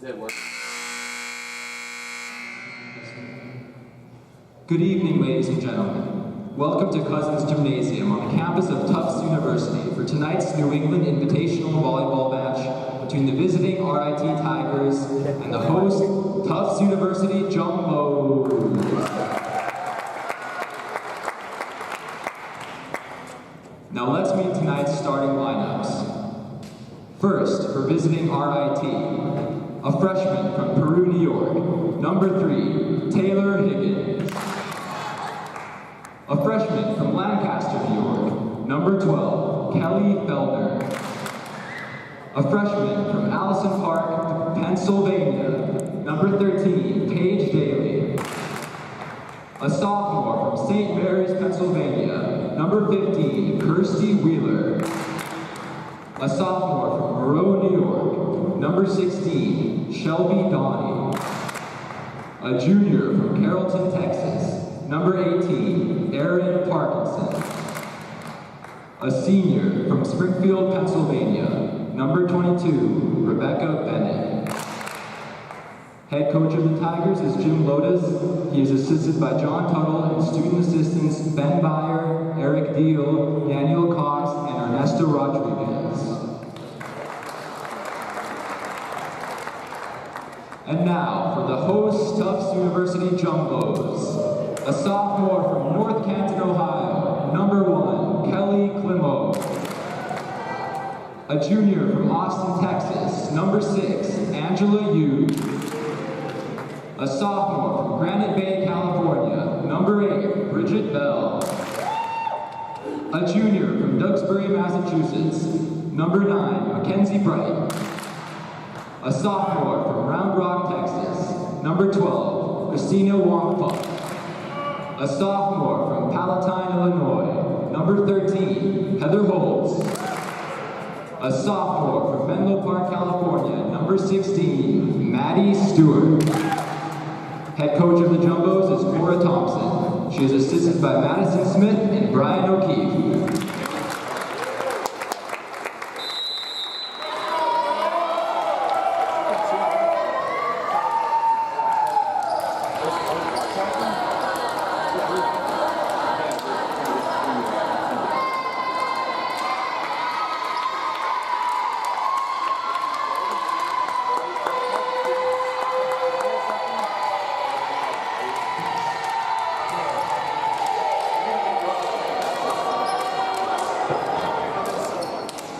Does it work? Good evening, ladies and gentlemen. Welcome to Cousins Gymnasium on the campus of Tufts University for tonight's New England Invitational Volleyball match between the visiting RIT Tigers and the host, Tufts University Jumbos. Now let's meet tonight's starting lineups. First, for visiting RIT, a freshman from Peru, New York, number 3, Taylor Higgins. A freshman from Lancaster, New York, number 12, Kelly Felder. A freshman from Allison Park, Pennsylvania, number 13, Paige Daly. A sophomore from St. Mary's, Pennsylvania, number 15, Kirsty Wheeler. A sophomore from Moreau, New York, number 16, Shelby Donnie. A junior from Carrollton, Texas, number 18, Erin Parkinson. A senior from Springfield, Pennsylvania, number 22, Rebecca Bennett. Head coach of the Tigers is Jim Lotus. He is assisted by John Tuttle and student assistants Ben Byer, Eric Deal, Daniel Cox, and Ernesto Rodriguez. And now, for the host, Tufts University Jumbos, a sophomore from North Canton, Ohio, number 1, Kelly Climo. A junior from Austin, Texas, number 6, Angela Yu. A sophomore from Granite Bay, California, number 8, Bridget Bell. A junior from Duxbury, Massachusetts, number 9, Mackenzie Bright. A sophomore from Round Rock, Texas, number 12, Christina Wongpuk. A sophomore from Palatine, Illinois, number 13, Heather Holtz. A sophomore from Menlo Park, California, number 16, Maddie Stewart. Head coach of the Jumbos is Cora Thompson. She is assisted by Madison Smith and Brian O'Keefe.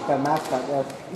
Got mascot, yes.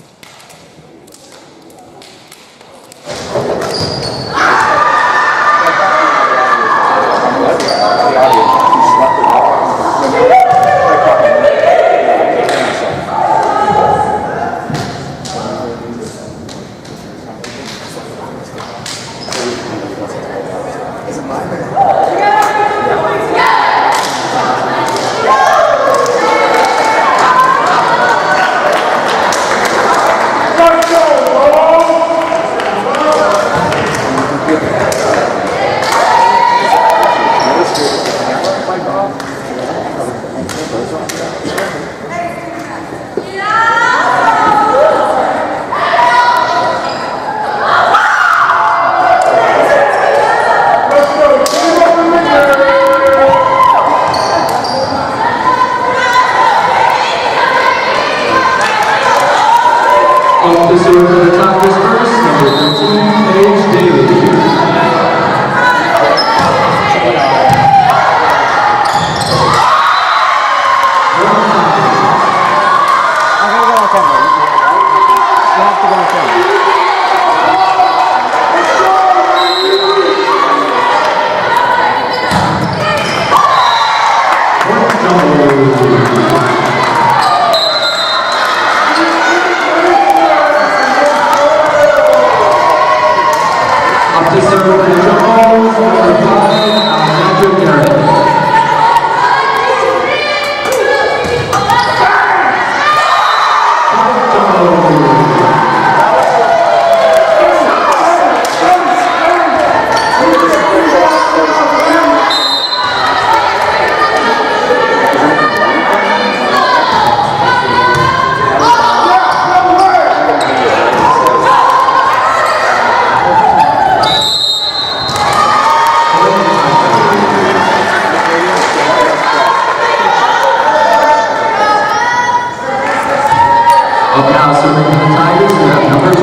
Serving for the Tigers, we have number 12,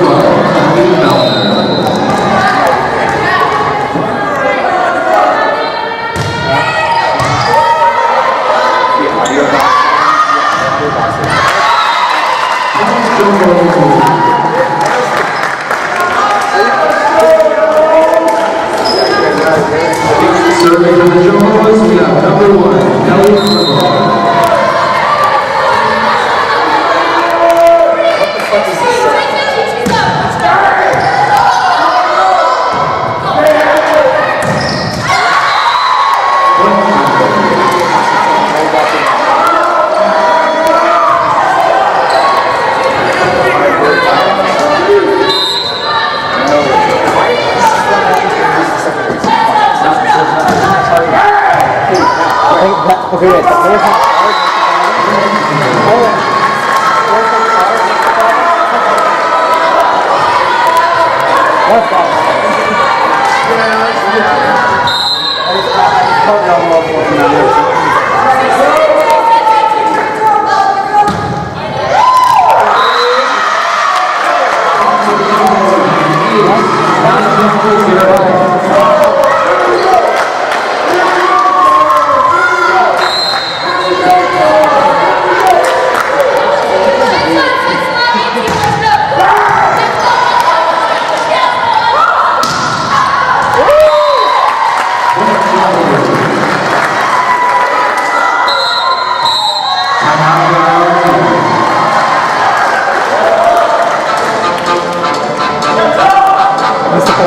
Kelly Felder. Serving for the Jumbos, we have number 1, Kelly Felder. Okay, wait. Where's that card? What's that?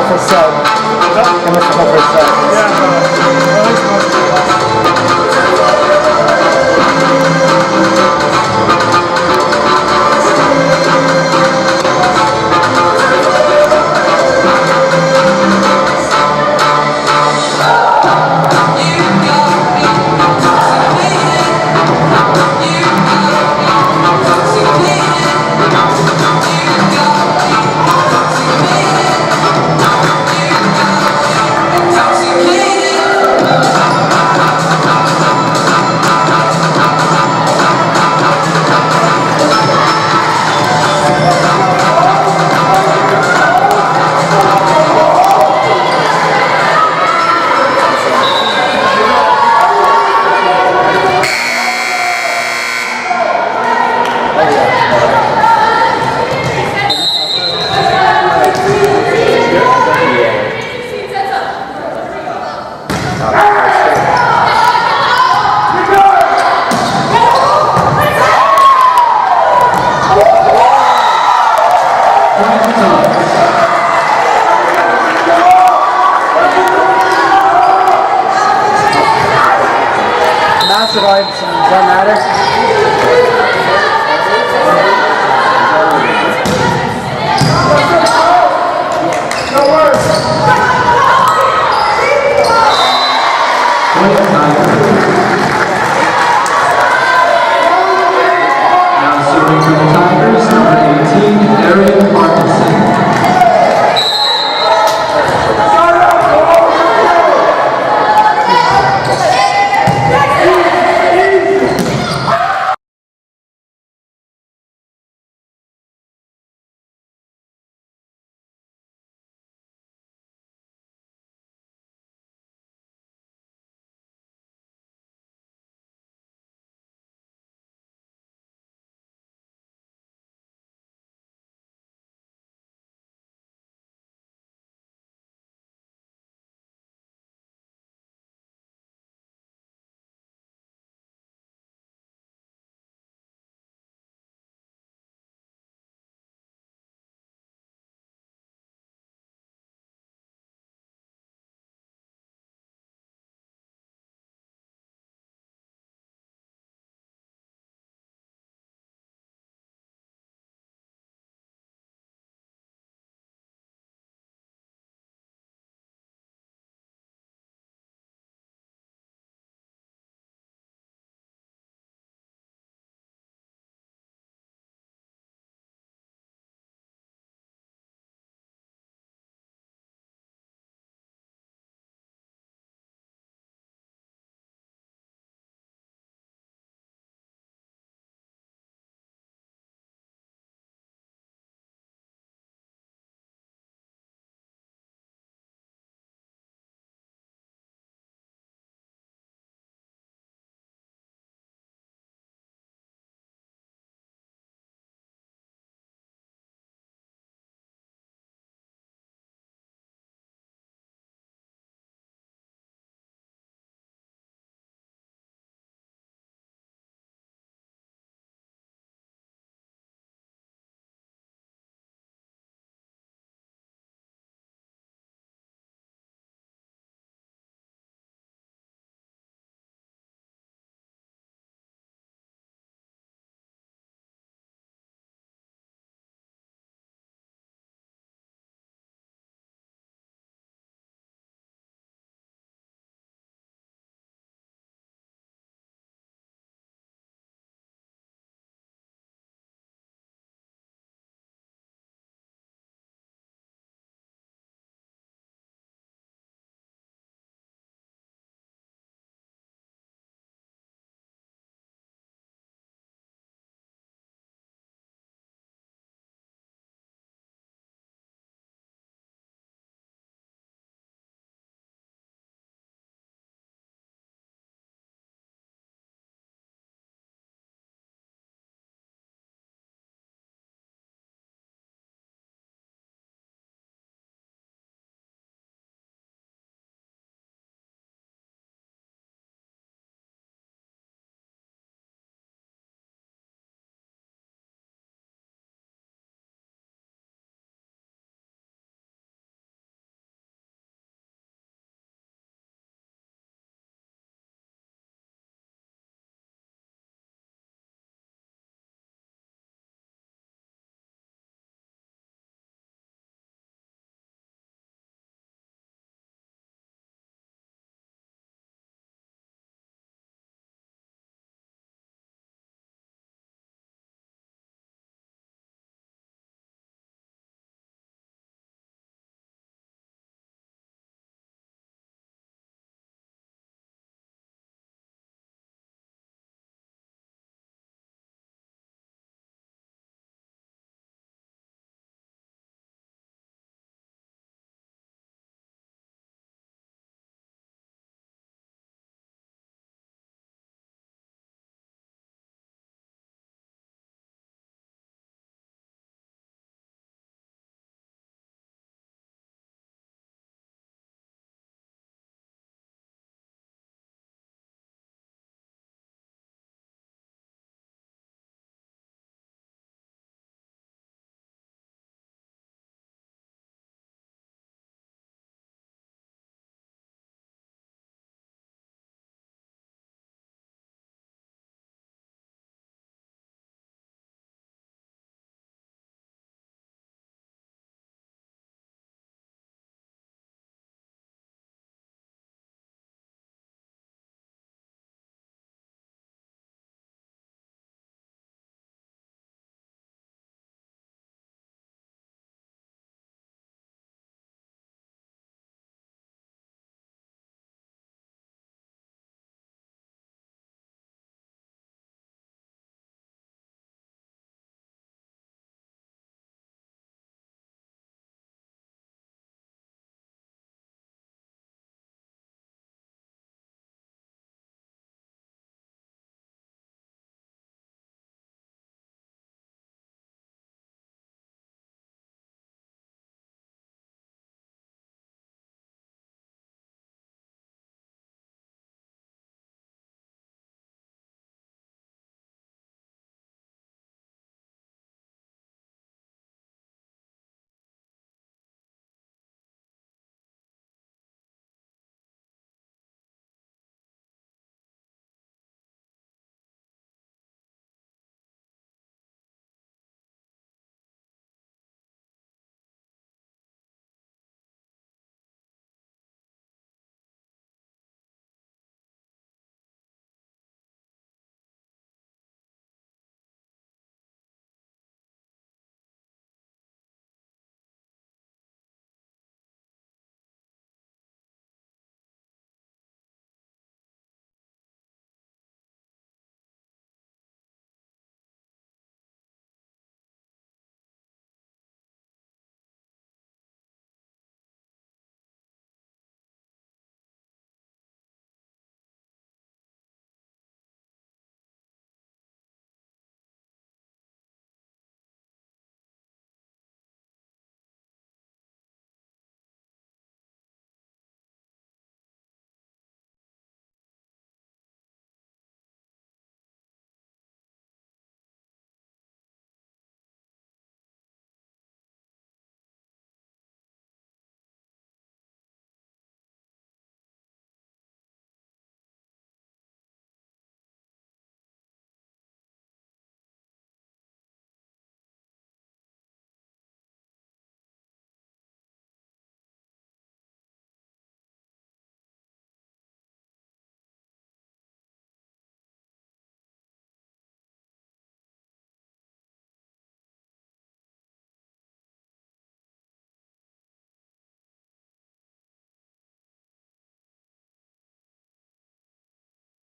For sub. For sub.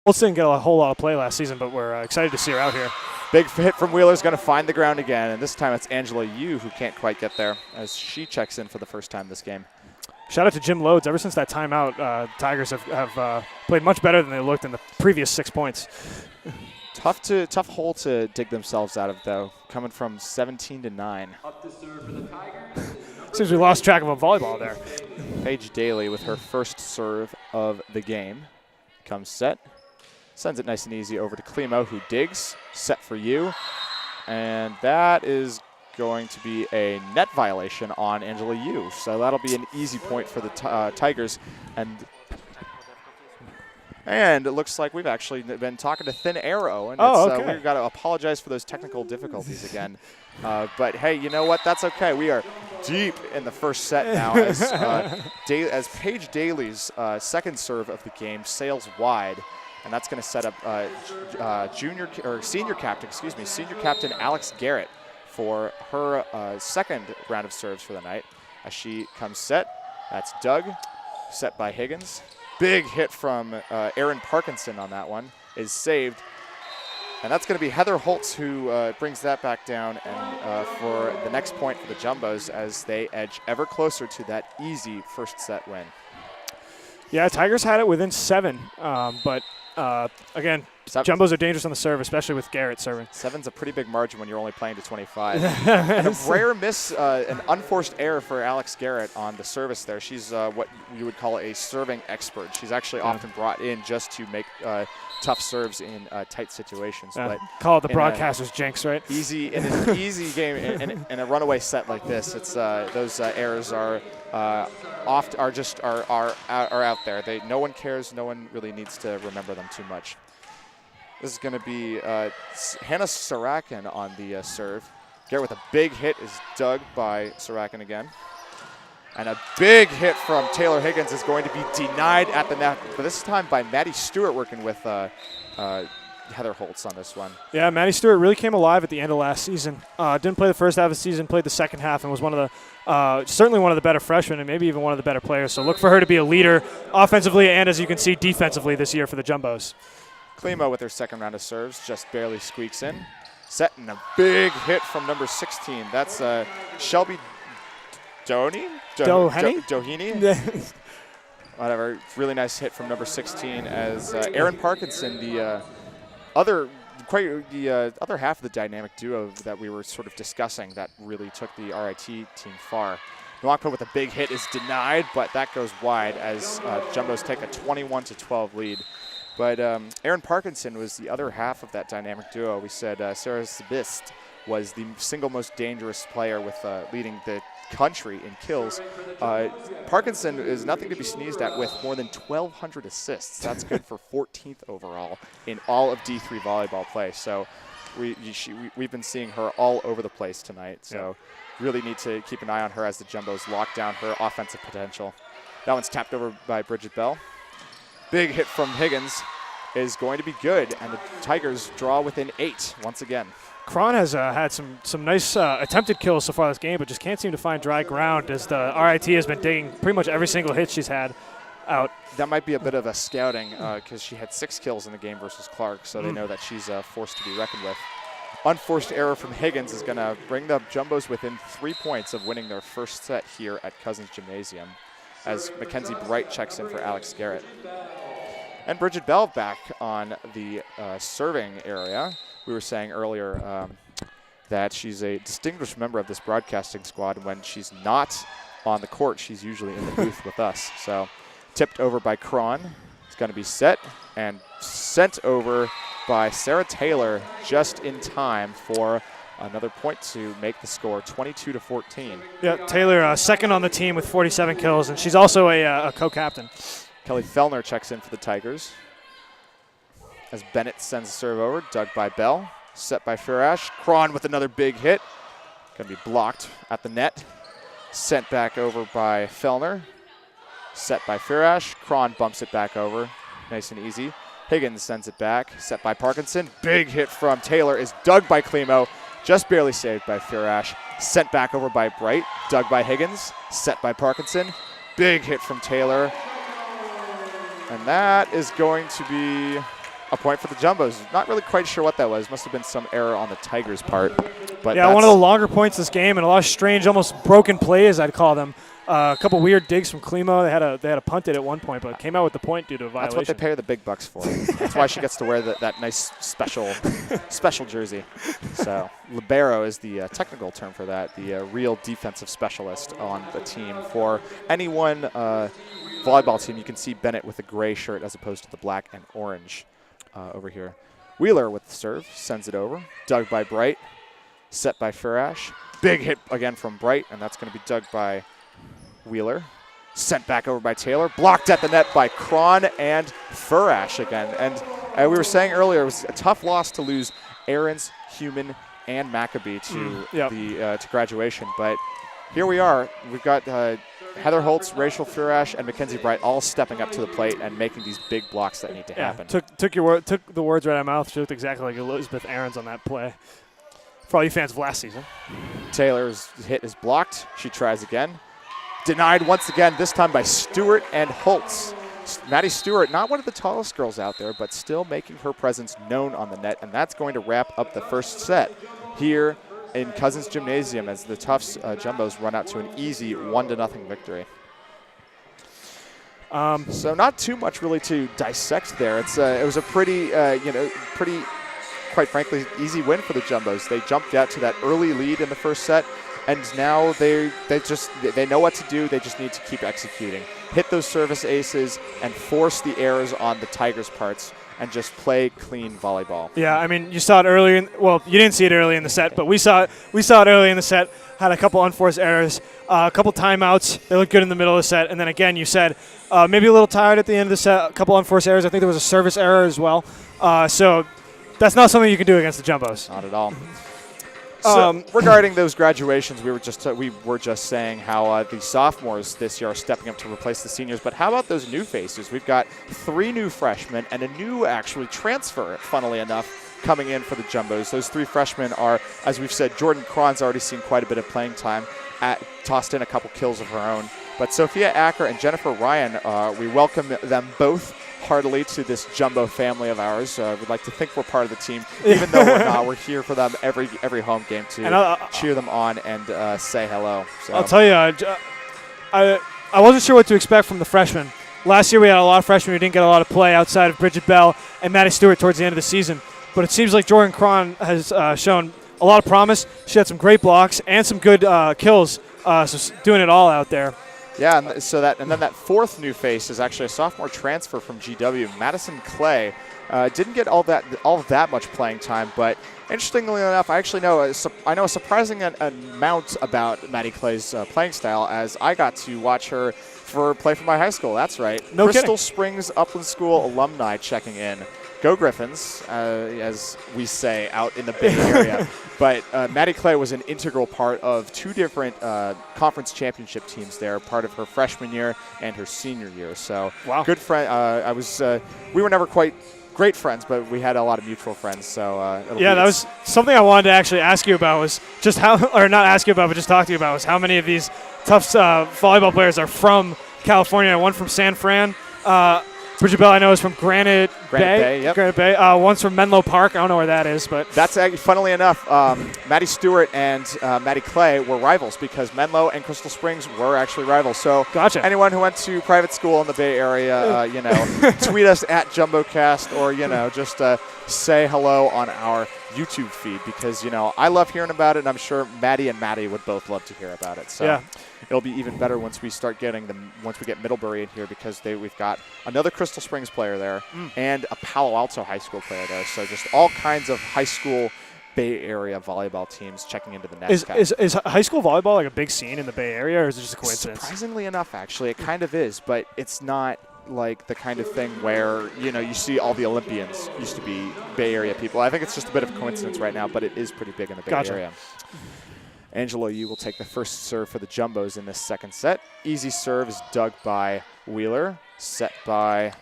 Olsen didn't get a whole lot of play last season, but we're excited to see her out here. Big hit from Wheeler's going to find the ground again, and this time it's Angela Yu who can't quite get there as she checks in for the first time this game. Shout out to Jim Loads. Ever since that timeout, Tigers have played much better than they looked in the previous 6 points. Tough hole to dig themselves out of, though, coming from 17-9. Seems we lost track of a volleyball there. Paige Daly with her first serve of the game. Comes set. Sends it nice and easy over to Klimo, who digs. Set for you. And that is going to be a net violation on Angela Yu. So that'll be an easy point for the Tigers. And it looks like we've actually been talking to Thin Arrow. And okay. We've got to apologize for those technical difficulties again. But, hey, you know what? That's okay. We are deep in the first set now as Paige Daly's second serve of the game sails wide. And that's going to set up senior captain Alex Garrett for her second round of serves for the night. As she comes set, that's Doug, set by Higgins. Big hit from Erin Parkinson on that one is saved. And that's going to be Heather Holtz who brings that back down and for the next point for the Jumbos as they edge ever closer to that easy first set win. Yeah, Tigers had it within 7, but again, Jumbos are dangerous on the serve, especially with Garrett serving. 7's a pretty big margin when you're only playing to 25. And a rare miss, an unforced error for Alex Garrett on the service there. She's what you would call a serving expert. She's actually often brought in just to make tough serves in tight situations. But call it the broadcaster's jinx, right? In an easy game, in a runaway set like this, it's those errors are out there. No one cares. No one really needs to remember them too much. This is going to be Hannah Sarakin on the serve. Garrett with a big hit is dug by Sarakin again. And a big hit from Taylor Higgins is going to be denied at the net, but this time by Maddie Stewart working with Heather Holtz on this one. Yeah, Maddie Stewart really came alive at the end of last season. Didn't play the first half of the season, played the second half, and was certainly one of the better freshmen and maybe even one of the better players. So look for her to be a leader offensively and, as you can see, defensively this year for the Jumbos. Klimo with her second round of serves just barely squeaks in. Setting a big hit from number 16. That's Shelby Doheny? Whatever. Really nice hit from number 16 as Erin Parkinson, the other half of the dynamic duo that we were sort of discussing that really took the RIT team far. Nwakpa with a big hit is denied, but that goes wide as Jumbos take a 21-12 lead. But Erin Parkinson was the other half of that dynamic duo. We said Sarah Zabist was the single most dangerous player with leading the country in kills. Parkinson is nothing to be sneezed at with more than 1,200 assists. That's good for 14th overall in all of D3 volleyball play. So we've been seeing her all over the place tonight. So really need to keep an eye on her as the Jumbos lock down her offensive potential. That one's tapped over by Bridget Bell. Big hit from Higgins is going to be good, and the Tigers draw within 8 once again. Cron has had some nice attempted kills so far this game, but just can't seem to find dry ground as the RIT has been digging pretty much every single hit she's had out. That might be a bit of a scouting because she had 6 kills in the game versus Clark, so they know that she's a force to be reckoned with. Unforced error from Higgins is going to bring the Jumbos within 3 points of winning their first set here at Cousins Gymnasium as Mackenzie Bright checks in for Alex Garrett. And Bridget Bell back on the serving area. We were saying earlier that she's a distinguished member of this broadcasting squad. When she's not on the court, she's usually in the booth with us. So tipped over by Cron. It's going to be set and sent over by Sarah Taylor just in time for another point to make the score 22-14. Yeah, Taylor second on the team with 47 kills, and she's also a co-captain. Kelly Fellner checks in for the Tigers as Bennett sends the serve over, dug by Bell, set by Farash. Cron with another big hit. Going to be blocked at the net. Sent back over by Fellner. Set by Farash. Cron bumps it back over. Nice and easy. Higgins sends it back. Set by Parkinson. Big hit from Taylor is dug by Klimo. Just barely saved by Farash. Sent back over by Bright. Dug by Higgins. Set by Parkinson. Big hit from Taylor. And that is going to be a point for the Jumbos. Not really quite sure what that was. Must have been some error on the Tigers' part. But yeah, one of the longer points this game, and a lot of strange, almost broken plays, I'd call them. A couple weird digs from Klimo. They had a punt it at one point, but came out with the point due to a violation. That's what they pay her the big bucks for. That's why she gets to wear that nice special jersey. So libero is the technical term for that, the real defensive specialist on the team. For any one volleyball team, you can see Bennett with a gray shirt as opposed to the black and orange over here. Wheeler with the serve, sends it over. Dug by Bright, set by Furash. Big hit again from Bright, and that's going to be dug by Wheeler. Sent back over by Taylor. Blocked at the net by Cron and Furash again. And we were saying earlier, it was a tough loss to lose Aarons, Human, and Maccabee to to graduation. But here we are. We've got Heather Holtz, Rachel Furash, and Mackenzie Bright all stepping up to the plate and making these big blocks that need to happen. Took the words right out of my mouth. She looked exactly like Elizabeth Aarons on that play. For all you fans of last season. Taylor's hit is blocked. She tries again. Denied once again, this time by Stewart and Holtz. Maddie Stewart, not one of the tallest girls out there, but still making her presence known on the net, and that's going to wrap up the first set here in Cousins Gymnasium as the Tufts Jumbos run out to an easy 1-0 victory. So not too much really to dissect there. It was a pretty quite frankly easy win for the Jumbos. They jumped out to that early lead in the first set. And now they know what to do. They just need to keep executing. Hit those service aces and force the errors on the Tigers' parts and just play clean volleyball. Yeah, I mean, you saw it earlier. You didn't see it early in the set, but we saw it early in the set. Had a couple unforced errors, a couple timeouts. They looked good in the middle of the set. And then again, you said maybe a little tired at the end of the set, a couple unforced errors. I think there was a service error as well. So that's not something you can do against the Jumbos. Not at all. So regarding those graduations, we were just saying how the sophomores this year are stepping up to replace the seniors. But how about those new faces? We've got 3 new freshmen and a new actually transfer, funnily enough, coming in for the Jumbos. Those 3 freshmen are, as we've said, Jordan Cron's already seen quite a bit of playing time, tossed in a couple kills of her own. But Sophia Acker and Jennifer Ryan, we welcome them both heartily to this Jumbo family of ours. We'd like to think we're part of the team, even though we're not. We're here for them every home game to cheer them on and say hello. So. I'll tell you, I wasn't sure what to expect from the freshmen. Last year we had a lot of freshmen who didn't get a lot of play outside of Bridget Bell and Maddie Stewart towards the end of the season. But it seems like Jordan Cron has shown a lot of promise. She had some great blocks and some good kills, so doing it all out there. Yeah, and then that 4th new face is actually a sophomore transfer from GW, Madison Clay. Didn't get all that much playing time, but interestingly enough, I actually know a surprising amount about Maddie Clay's playing style, as I got to watch her play for my high school. That's right, Crystal Springs Upland School alumni checking in. Go Griffins, as we say out in the Bay Area. But Maddie Clay was an integral part of 2 different conference championship teams there, part of her freshman year and her senior year. So good friend. We were never quite great friends, but we had a lot of mutual friends. So that was something I wanted to actually ask you about, was just how, or not ask you about, but just talk to you about, was how many of these Tufts volleyball players are from California. One from San Fran. Bridget Bell, I know, is from Granite Bay. Yep. Granite Bay. One's from Menlo Park. I don't know where that is, but that's actually, funnily enough, Maddie Stewart and Maddie Clay were rivals because Menlo and Crystal Springs were actually rivals. So anyone who went to private school in the Bay Area, tweet us at JumboCast, or just say hello on our YouTube feed, because I love hearing about it, and I'm sure Maddie and Maddie would both love to hear about it. So it'll be even better once we start getting them, once we get Middlebury in here, because we've got another Crystal Springs player there and a Palo Alto high school player there. So just all kinds of high school Bay Area volleyball teams checking into the next. Is high school volleyball like a big scene in the Bay Area, or is it just a coincidence? Surprisingly enough, actually, it kind of is, but it's not like the kind of thing where you see all the Olympians used to be Bay Area people. I think it's just a bit of a coincidence right now, but it is pretty big in the Bay Area. Angela Yu will take the first serve for the Jumbos in this second set. Easy serve is dug by Wheeler, set by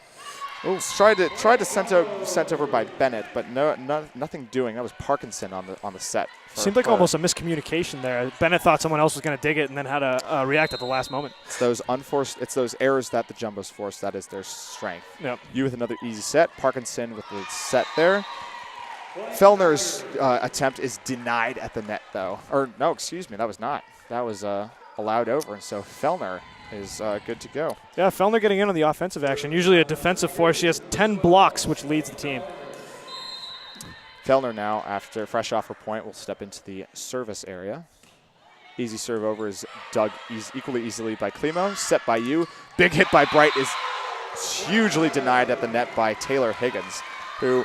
Tried to sent over by Bennett, but nothing doing. That was Parkinson on the set. Seemed like almost a miscommunication there. Bennett thought someone else was going to dig it and then had to react at the last moment. It's those errors that the Jumbos force. That is their strength. Yep. You with another easy set. Parkinson with the set there. Fellner's attempt is denied at the net, though. Or no, excuse me, that was not. That was allowed over, and so Fellner is good to go. Yeah, Fellner getting in on the offensive action. Usually a defensive force. She has 10 blocks, which leads the team. Fellner now, after fresh off her point, will step into the service area. Easy serve over is dug equally easily by Klimo. Set by you. Big hit by Bright is hugely denied at the net by Taylor Higgins, who,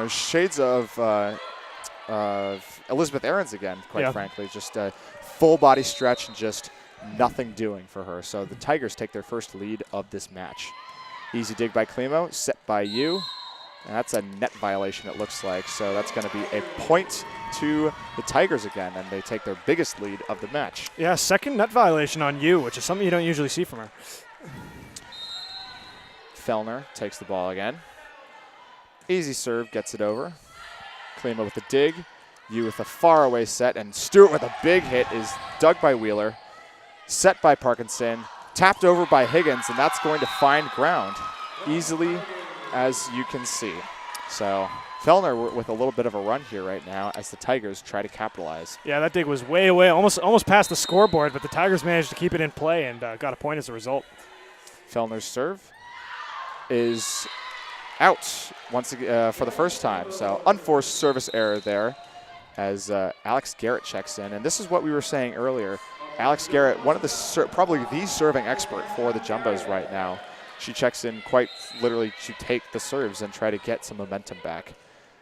shades of Elizabeth Aarons again, quite frankly. Just a full body stretch and just nothing doing for her. So the Tigers take their first lead of this match. Easy dig by Klimo. Set by you. And that's a net violation, it looks like. So that's going to be a point to the Tigers again, and they take their biggest lead of the match. Yeah, second net violation on you, which is something you don't usually see from her. Fellner takes the ball again. Easy serve, gets it over. Klima with the dig. You with a faraway set, and Stewart with a big hit is dug by Wheeler. Set by Parkinson. Tapped over by Higgins, and that's going to find ground easily, as you can see. So Fellner with a little bit of a run here right now as the Tigers try to capitalize. Yeah, that dig was way away, almost past the scoreboard, but the Tigers managed to keep it in play and got a point as a result. Fellner's serve is out once again for the first time. So unforced service error there as Alex Garrett checks in. And this is what we were saying earlier. Alex Garrett, one of the probably the serving expert for the Jumbos right now. She checks in quite literally to take the serves and try to get some momentum back.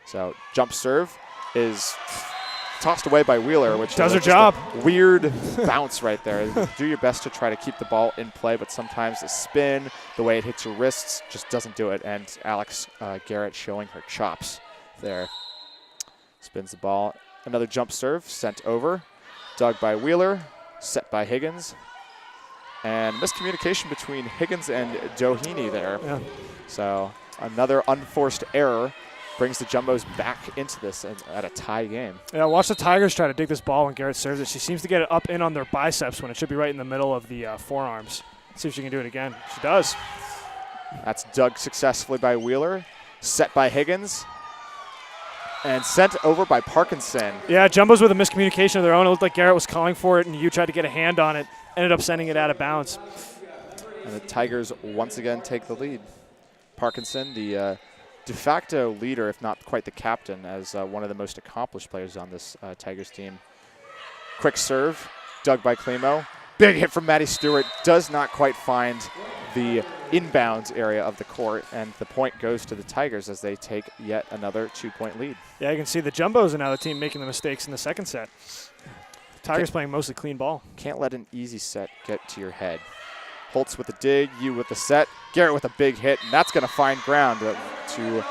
So jump serve is tossed away by Wheeler, which does her just job. A weird bounce right there. Do your best to try to keep the ball in play, but sometimes the spin, the way it hits your wrists, just doesn't do it. And Alex Garrett showing her chops there. Spins the ball. Another jump serve sent over. Dug by Wheeler. Set by Higgins. And miscommunication between Higgins and Doheny there. Yeah. So another unforced error brings the Jumbos back into this at a tie game. Yeah, watch the Tigers try to dig this ball when Garrett serves it. She seems to get it up in on their biceps when it should be right in the middle of the forearms. Let's see if she can do it again. She does. That's dug successfully by Wheeler. Set by Higgins. And sent over by Parkinson. Yeah, Jumbos with a miscommunication of their own. It looked like Garrett was calling for it, and you tried to get a hand on it. Ended up sending it out of bounds. And the Tigers once again take the lead. Parkinson, the de facto leader, if not quite the captain, as one of the most accomplished players on this Tigers team. Quick serve, dug by Klimo. Big hit from Maddie Stewart. Does not quite find the inbounds area of the court, and the point goes to the Tigers as they take yet another 2-point lead. Yeah, you can see the Jumbos are now the team making the mistakes in the second set. Tigers playing mostly clean ball. Can't let an easy set get to your head. Holtz with the dig, you with the set, Garrett with a big hit, and that's going to find ground to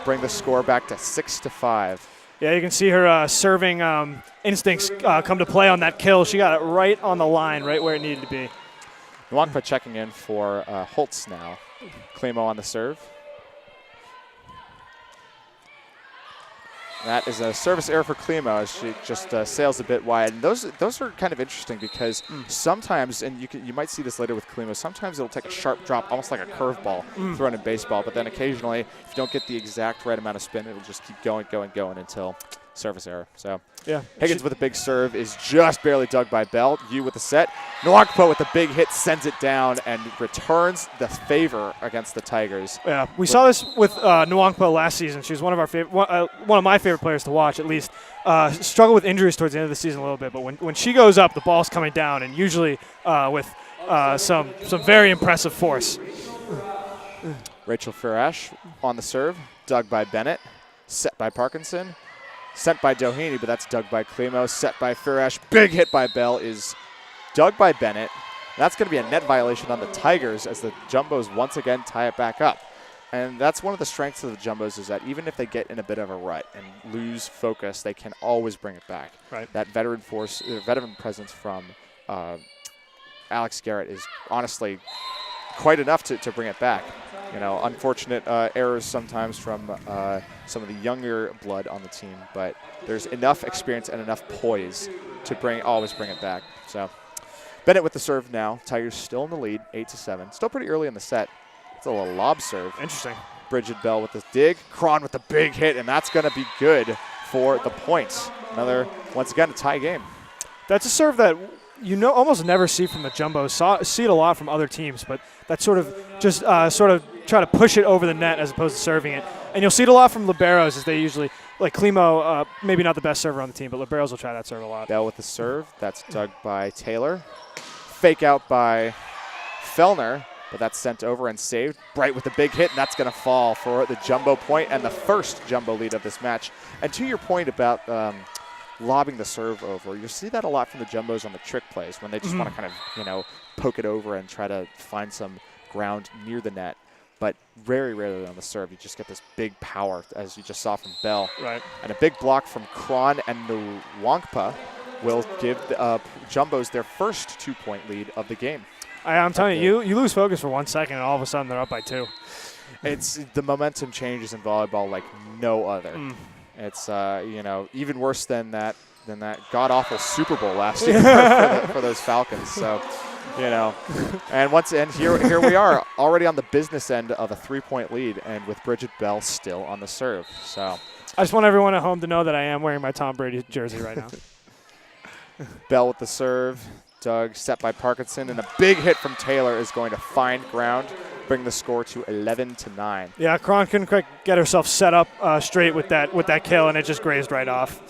bring the score back to 6-5. Yeah, you can see her serving instincts come to play on that kill. She got it right on the line, right where it needed to be. Nwangpa checking in for Holtz now. Klimo on the serve. That is a service error for Klimo as she just sails a bit wide. And those are kind of interesting because sometimes, and you might see this later with Klimo, sometimes it'll take a sharp drop, almost like a curveball thrown in baseball. But then occasionally, if you don't get the exact right amount of spin, it'll just keep going until service error. So yeah, Higgins with a big serve is just barely dug by Bell. You with the set. Nwangpa with the big hit sends it down and returns the favor against the Tigers. Yeah, we saw this with Nwangpa last season. She was one of our one of my favorite players to watch, at least. Struggled with injuries towards the end of the season a little bit, but when she goes up, the ball's coming down, and usually with some very impressive force. Rachel Farash on the serve, dug by Bennett, set by Parkinson. Sent by Doheny, but that's dug by Klimo. Set by Farash. Big hit by Bell is dug by Bennett. That's going to be a net violation on the Tigers as the Jumbos once again tie it back up. And that's one of the strengths of the Jumbos is that even if they get in a bit of a rut and lose focus, they can always bring it back. Right. That veteran presence from Alex Garrett is honestly quite enough to bring it back. unfortunate errors sometimes from some of the younger blood on the team, but there's enough experience and enough poise to always bring it back. So Bennett with the serve now. Tigers still in the lead, 8-7. Still pretty early in the set. It's a little lob serve. Interesting. Bridget Bell with the dig. Cron with the big hit, and that's going to be good for the points. Another, once again, a tie game. That's a serve that almost never see from the Jumbos. See it a lot from other teams, but that sort of just sort of try to push it over the net as opposed to serving it. And you'll see it a lot from liberos, as they usually, like Klimo, maybe not the best server on the team, but liberos will try that serve a lot. Bell with the serve. That's dug by Taylor. Fake out by Fellner, but that's sent over and saved. Bright with the big hit, and that's going to fall for the Jumbo point and the first Jumbo lead of this match. And to your point about lobbing the serve over, you see that a lot from the Jumbos on the trick plays when they just want to kind of, poke it over and try to find some ground near the net. But very rarely on the serve, you just get this big power, as you just saw from Bell. Right. And a big block from Cron and Nwangpa will give the Jumbos their first 2-point lead of the game. I'm telling you, you lose focus for 1 second, and all of a sudden they're up by 2. It's the momentum changes in volleyball like no other. It's even worse than that god awful Super Bowl last year for those Falcons. So, and here we are already on the business end of a 3-point lead, and with Bridget Bell still on the serve. So, I just want everyone at home to know that I am wearing my Tom Brady jersey right now. Bell with the serve. Doug set by Parkinson, and a big hit from Taylor is going to find ground, bring the score to 11-9. Yeah, Cron couldn't quite get herself set up straight with that kill, and it just grazed right off.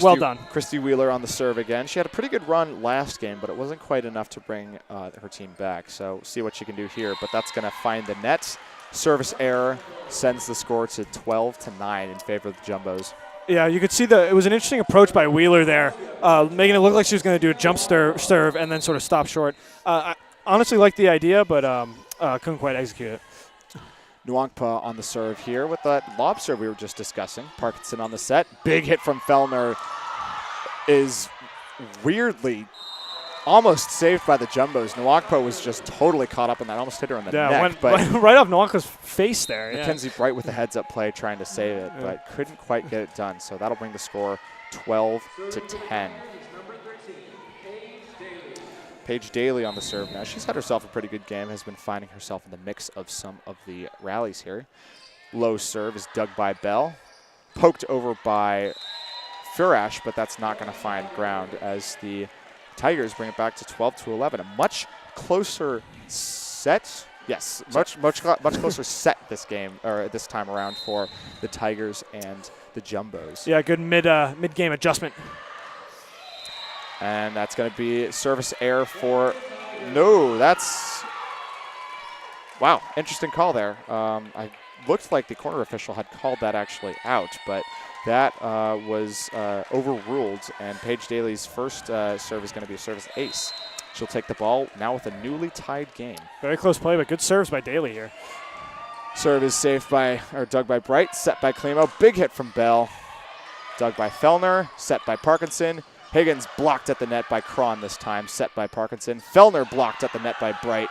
Well done. Christy Wheeler on the serve again. She had a pretty good run last game, but it wasn't quite enough to bring her team back. So see what she can do here, but that's going to find the net. Service error sends the score to 12-9 in favor of the Jumbos. Yeah, you could see it was an interesting approach by Wheeler there, making it look like she was going to do a jump serve and then sort of stop short. I honestly liked the idea, but couldn't quite execute it. Nwangpa on the serve here with that lob serve we were just discussing. Parkinson on the set. Big hit from Fellner is weirdly almost saved by the Jumbos. Nwangpa was just totally caught up in that. Almost hit her in the neck. But right off Nwangpa's face there. Mackenzie Bright with the heads-up play trying to save it, but couldn't quite get it done. So that'll bring the score 12-10. Paige Daly on the serve now. She's had herself a pretty good game, has been finding herself in the mix of some of the rallies here. Low serve is dug by Bell. Poked over by Furash, but that's not going to find ground as the Tigers bring it back to 12-11. A much closer set. Yes, much closer set this game, or this time around, for the Tigers and the Jumbos. Yeah, good mid-game adjustment. And that's going to be service error for no. That's wow, interesting call there. I looked like the corner official had called that actually out, but that was overruled. And Paige Daly's first serve is going to be a service ace. She'll take the ball now with a newly tied game. Very close play, but good serves by Daly here. Serve is saved dug by Bright, set by Klimo. Big hit from Bell. Dug by Fellner, set by Parkinson. Higgins blocked at the net by Cron this time, set by Parkinson. Fellner blocked at the net by Bright.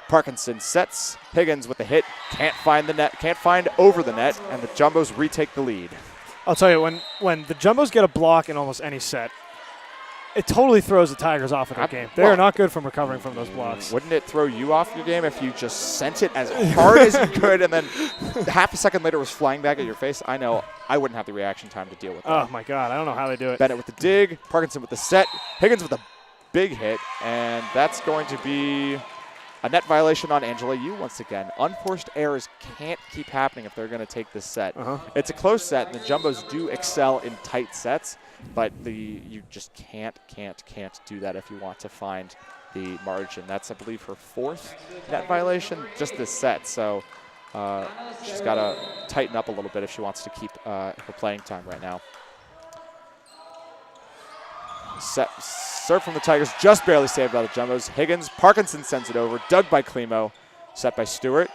Parkinson sets. Higgins with the hit, can't find the net, can't find over the net, and the Jumbos retake the lead. I'll tell you, when the Jumbos get a block in almost any set, it totally throws the Tigers off of their game. They are not good from recovering from those blocks. Wouldn't it throw you off your game if you just sent it as hard as you could and then half a second later was flying back at your face? I know I wouldn't have the reaction time to deal with that. Oh, my God. I don't know how they do it. Bennett with the dig. Parkinson with the set. Higgins with a big hit. And that's going to be a net violation on Angela Yu once again. Unforced errors can't keep happening if they're going to take this set. It's a close set, and the Jumbos do excel in tight sets. But you just can't do that if you want to find the margin. That's, I believe, her fourth net violation just this set. So she's got to tighten up a little bit if she wants to keep her playing time right now. Serve from the Tigers, just barely saved by the Jumbos. Higgins, Parkinson sends it over. Dug by Klimo, set by Stewart.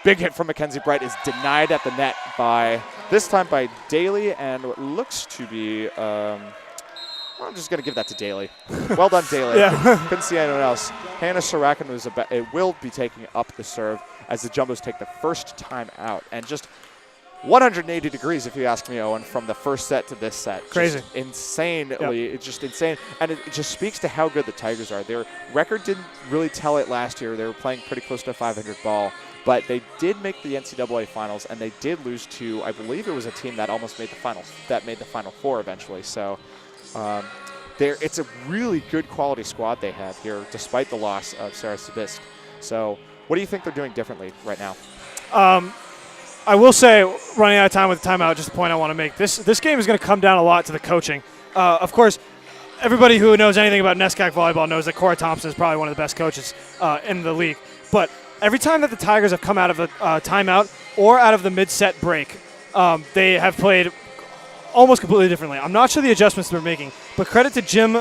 Big hit from Mackenzie Bright is denied at the net this time by Daly, and what looks to be, I'm just going to give that to Daly. Well done, Daly. Couldn't see anyone else. Hannah Sorokin will be taking up the serve as the Jumbos take the first time out. And just 180 degrees, if you ask me, Owen, from the first set to this set. Crazy. Just insanely. It's just insane. And it just speaks to how good the Tigers are. Their record didn't really tell it last year. They were playing pretty close to a 500 ball. But they did make the NCAA finals, and they did lose to, I believe it was a team that almost made the finals, that made the Final Four eventually. So it's a really good quality squad they have here, despite the loss of Sarah Sabist. So what do you think they're doing differently right now? I will say, running out of time with the timeout, just a point I want to make. This game is going to come down a lot to the coaching. Of course, everybody who knows anything about NESCAC volleyball knows that Cora Thompson is probably one of the best coaches in the league. But every time that the Tigers have come out of a timeout or out of the mid-set break, they have played almost completely differently. I'm not sure the adjustments they're making, but credit to Jim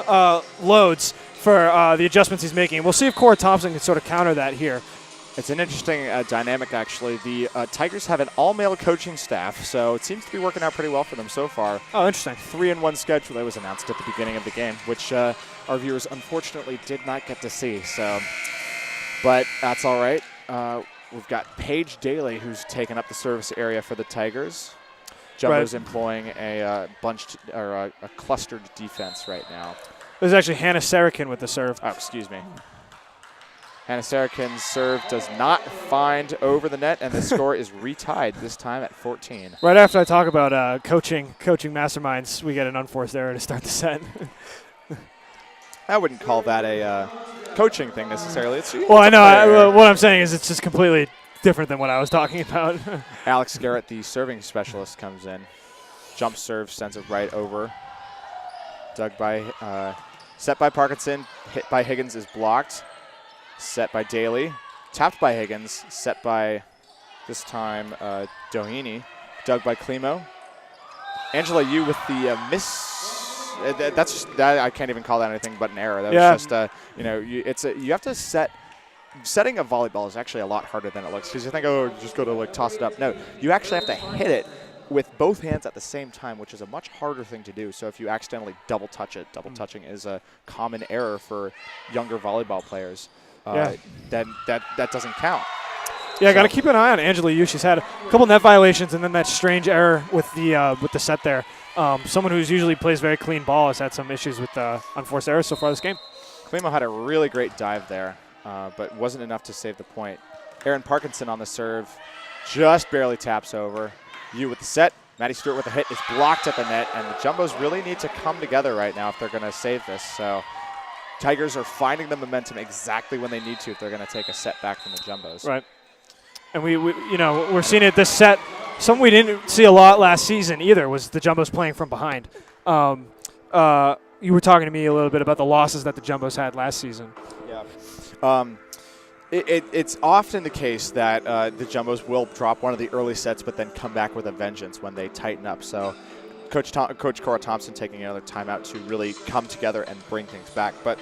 Loads for the adjustments he's making. We'll see if Cora Thompson can sort of counter that here. It's an interesting dynamic, actually. The Tigers have an all-male coaching staff, so it seems to be working out pretty well for them so far. Oh, interesting. 3-in-1 schedule that was announced at the beginning of the game, which our viewers unfortunately did not get to see. So, but that's all right. We've got Paige Daly, who's taken up the service area for the Tigers. Jumbo's employing a clustered defense right now. This is actually Hannah Sorokin with the serve. Oh, excuse me. Hannah Sorokin's serve does not find over the net, and the score is retied this time at 14. Right after I talk about coaching masterminds, we get an unforced error to start the set. I wouldn't call that a coaching thing necessarily. Well, I know. What I'm saying is it's just completely different than what I was talking about. Alex Garrett, the serving specialist, comes in. Jump serve, sends it right over. Set by Parkinson, hit by Higgins is blocked. Set by Daly, tapped by Higgins, set by, this time, Doheny, dug by Klimo. Angela Yu with the miss. I can't even call that anything but an error. That was just, you have to setting a volleyball is actually a lot harder than it looks, because you think, oh, just go to toss it up. No, you actually have to hit it with both hands at the same time, which is a much harder thing to do. So if you accidentally double touch it, double touching is a common error for younger volleyball players. Then that doesn't count. Yeah, got to keep an eye on Angela Yu. She's had a couple net violations and then that strange error with the set there. Someone who's usually plays very clean ball has had some issues with unforced errors so far this game. Klimo had a really great dive there, but wasn't enough to save the point. Erin Parkinson on the serve, just barely taps over. Yu with the set. Maddie Stewart with the hit is blocked at the net, and the Jumbos really need to come together right now if they're going to save this. So Tigers are finding the momentum exactly when they need to if they're going to take a set back from the Jumbos. Right. And we're seeing it this set. Something we didn't see a lot last season either was the Jumbos playing from behind. You were talking to me a little bit about the losses that the Jumbos had last season. Yeah. It's often the case that the Jumbos will drop one of the early sets but then come back with a vengeance when they tighten up. So Coach Cora Thompson taking another timeout to really come together and bring things back. But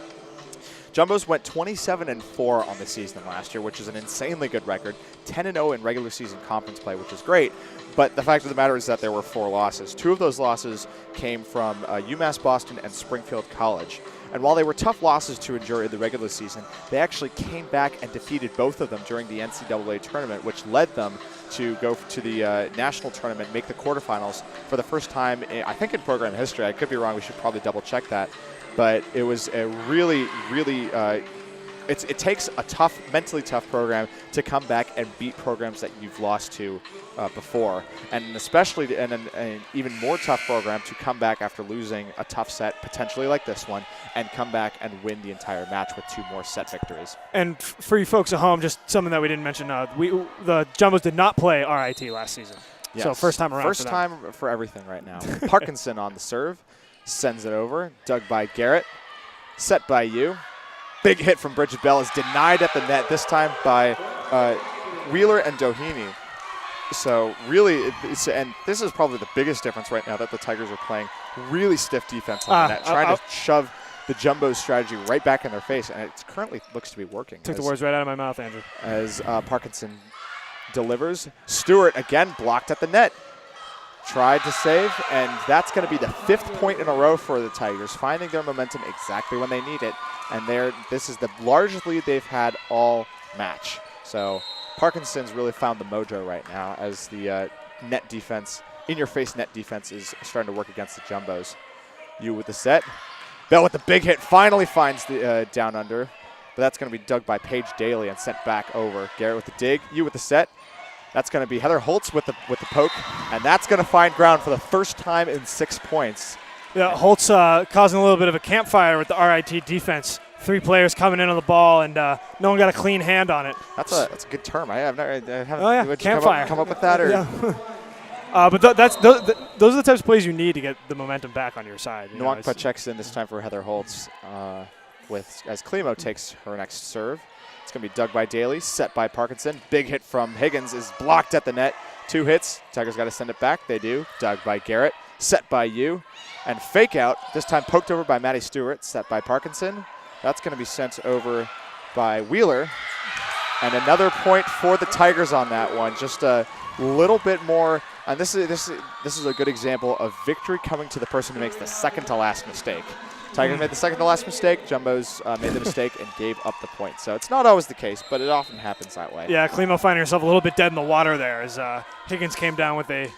Jumbos went 27-4 on the season last year, which is an insanely good record. 10-0 in regular season conference play, which is great. But the fact of the matter is that there were 4 losses. 2 of those losses came from UMass Boston and Springfield College. And while they were tough losses to endure in the regular season, they actually came back and defeated both of them during the NCAA tournament, which led them to go to the national tournament, make the quarterfinals for the first time, I think, in program history. I could be wrong. We should probably double-check that. But it was a really, really it takes a mentally tough program to come back and beat programs that you've lost to before, and especially an even more tough program to come back after losing a tough set, potentially like this one, and come back and win the entire match with 2 more set victories. And for you folks at home, just something that we didn't mention, the Jumbos did not play RIT last season. Yes. So first time around. First time for everything right now. Parkinson on the serve, sends it over, dug by Garrett, set by Yu. Big hit from Bridget Bell is denied at the net, this time by Wheeler and Doheny. So really, and this is probably the biggest difference right now, that the Tigers are playing really stiff defense on the net, trying to shove the Jumbo's strategy right back in their face, and it currently looks to be working. Took the words right out of my mouth, Andrew. As Parkinson delivers. Stewart again blocked at the net. tried to save, and that's going to be the 5th point in a row for the Tigers, finding their momentum exactly when they need it. And this is the largest lead they've had all match. So Parkinson's really found the mojo right now as the net defense, in-your-face net defense is starting to work against the Jumbos. You with the set. Bell with the big hit finally finds the down under, but that's going to be dug by Paige Daly and sent back over. Garrett with the dig. You with the set. That's going to be Heather Holtz with the poke, and that's going to find ground for the first time in 6 points. Yeah, Holtz causing a little bit of a campfire with the RIT defense. 3 players coming in on the ball, and no one got a clean hand on it. That's a good term. I haven't campfire. Come up with that, or yeah. But those are the types of plays you need to get the momentum back on your side. Nwangpa checks in this time for Heather Holtz as Klimo takes her next serve. It's going to be dug by Daly, set by Parkinson. Big hit from Higgins is blocked at the net. 2 hits. Tigers got to send it back. They do. Dug by Garrett, set by Yu. And fake out, this time poked over by Maddie Stewart, set by Parkinson. That's going to be sent over by Wheeler. And another point for the Tigers on that one. Just a little bit more. And this is a good example of victory coming to the person who makes the second to last mistake. Tigers made the second to last mistake. Jumbos made the mistake and gave up the point. So it's not always the case, but it often happens that way. Yeah, Klimo finding herself a little bit dead in the water there as Higgins came down with a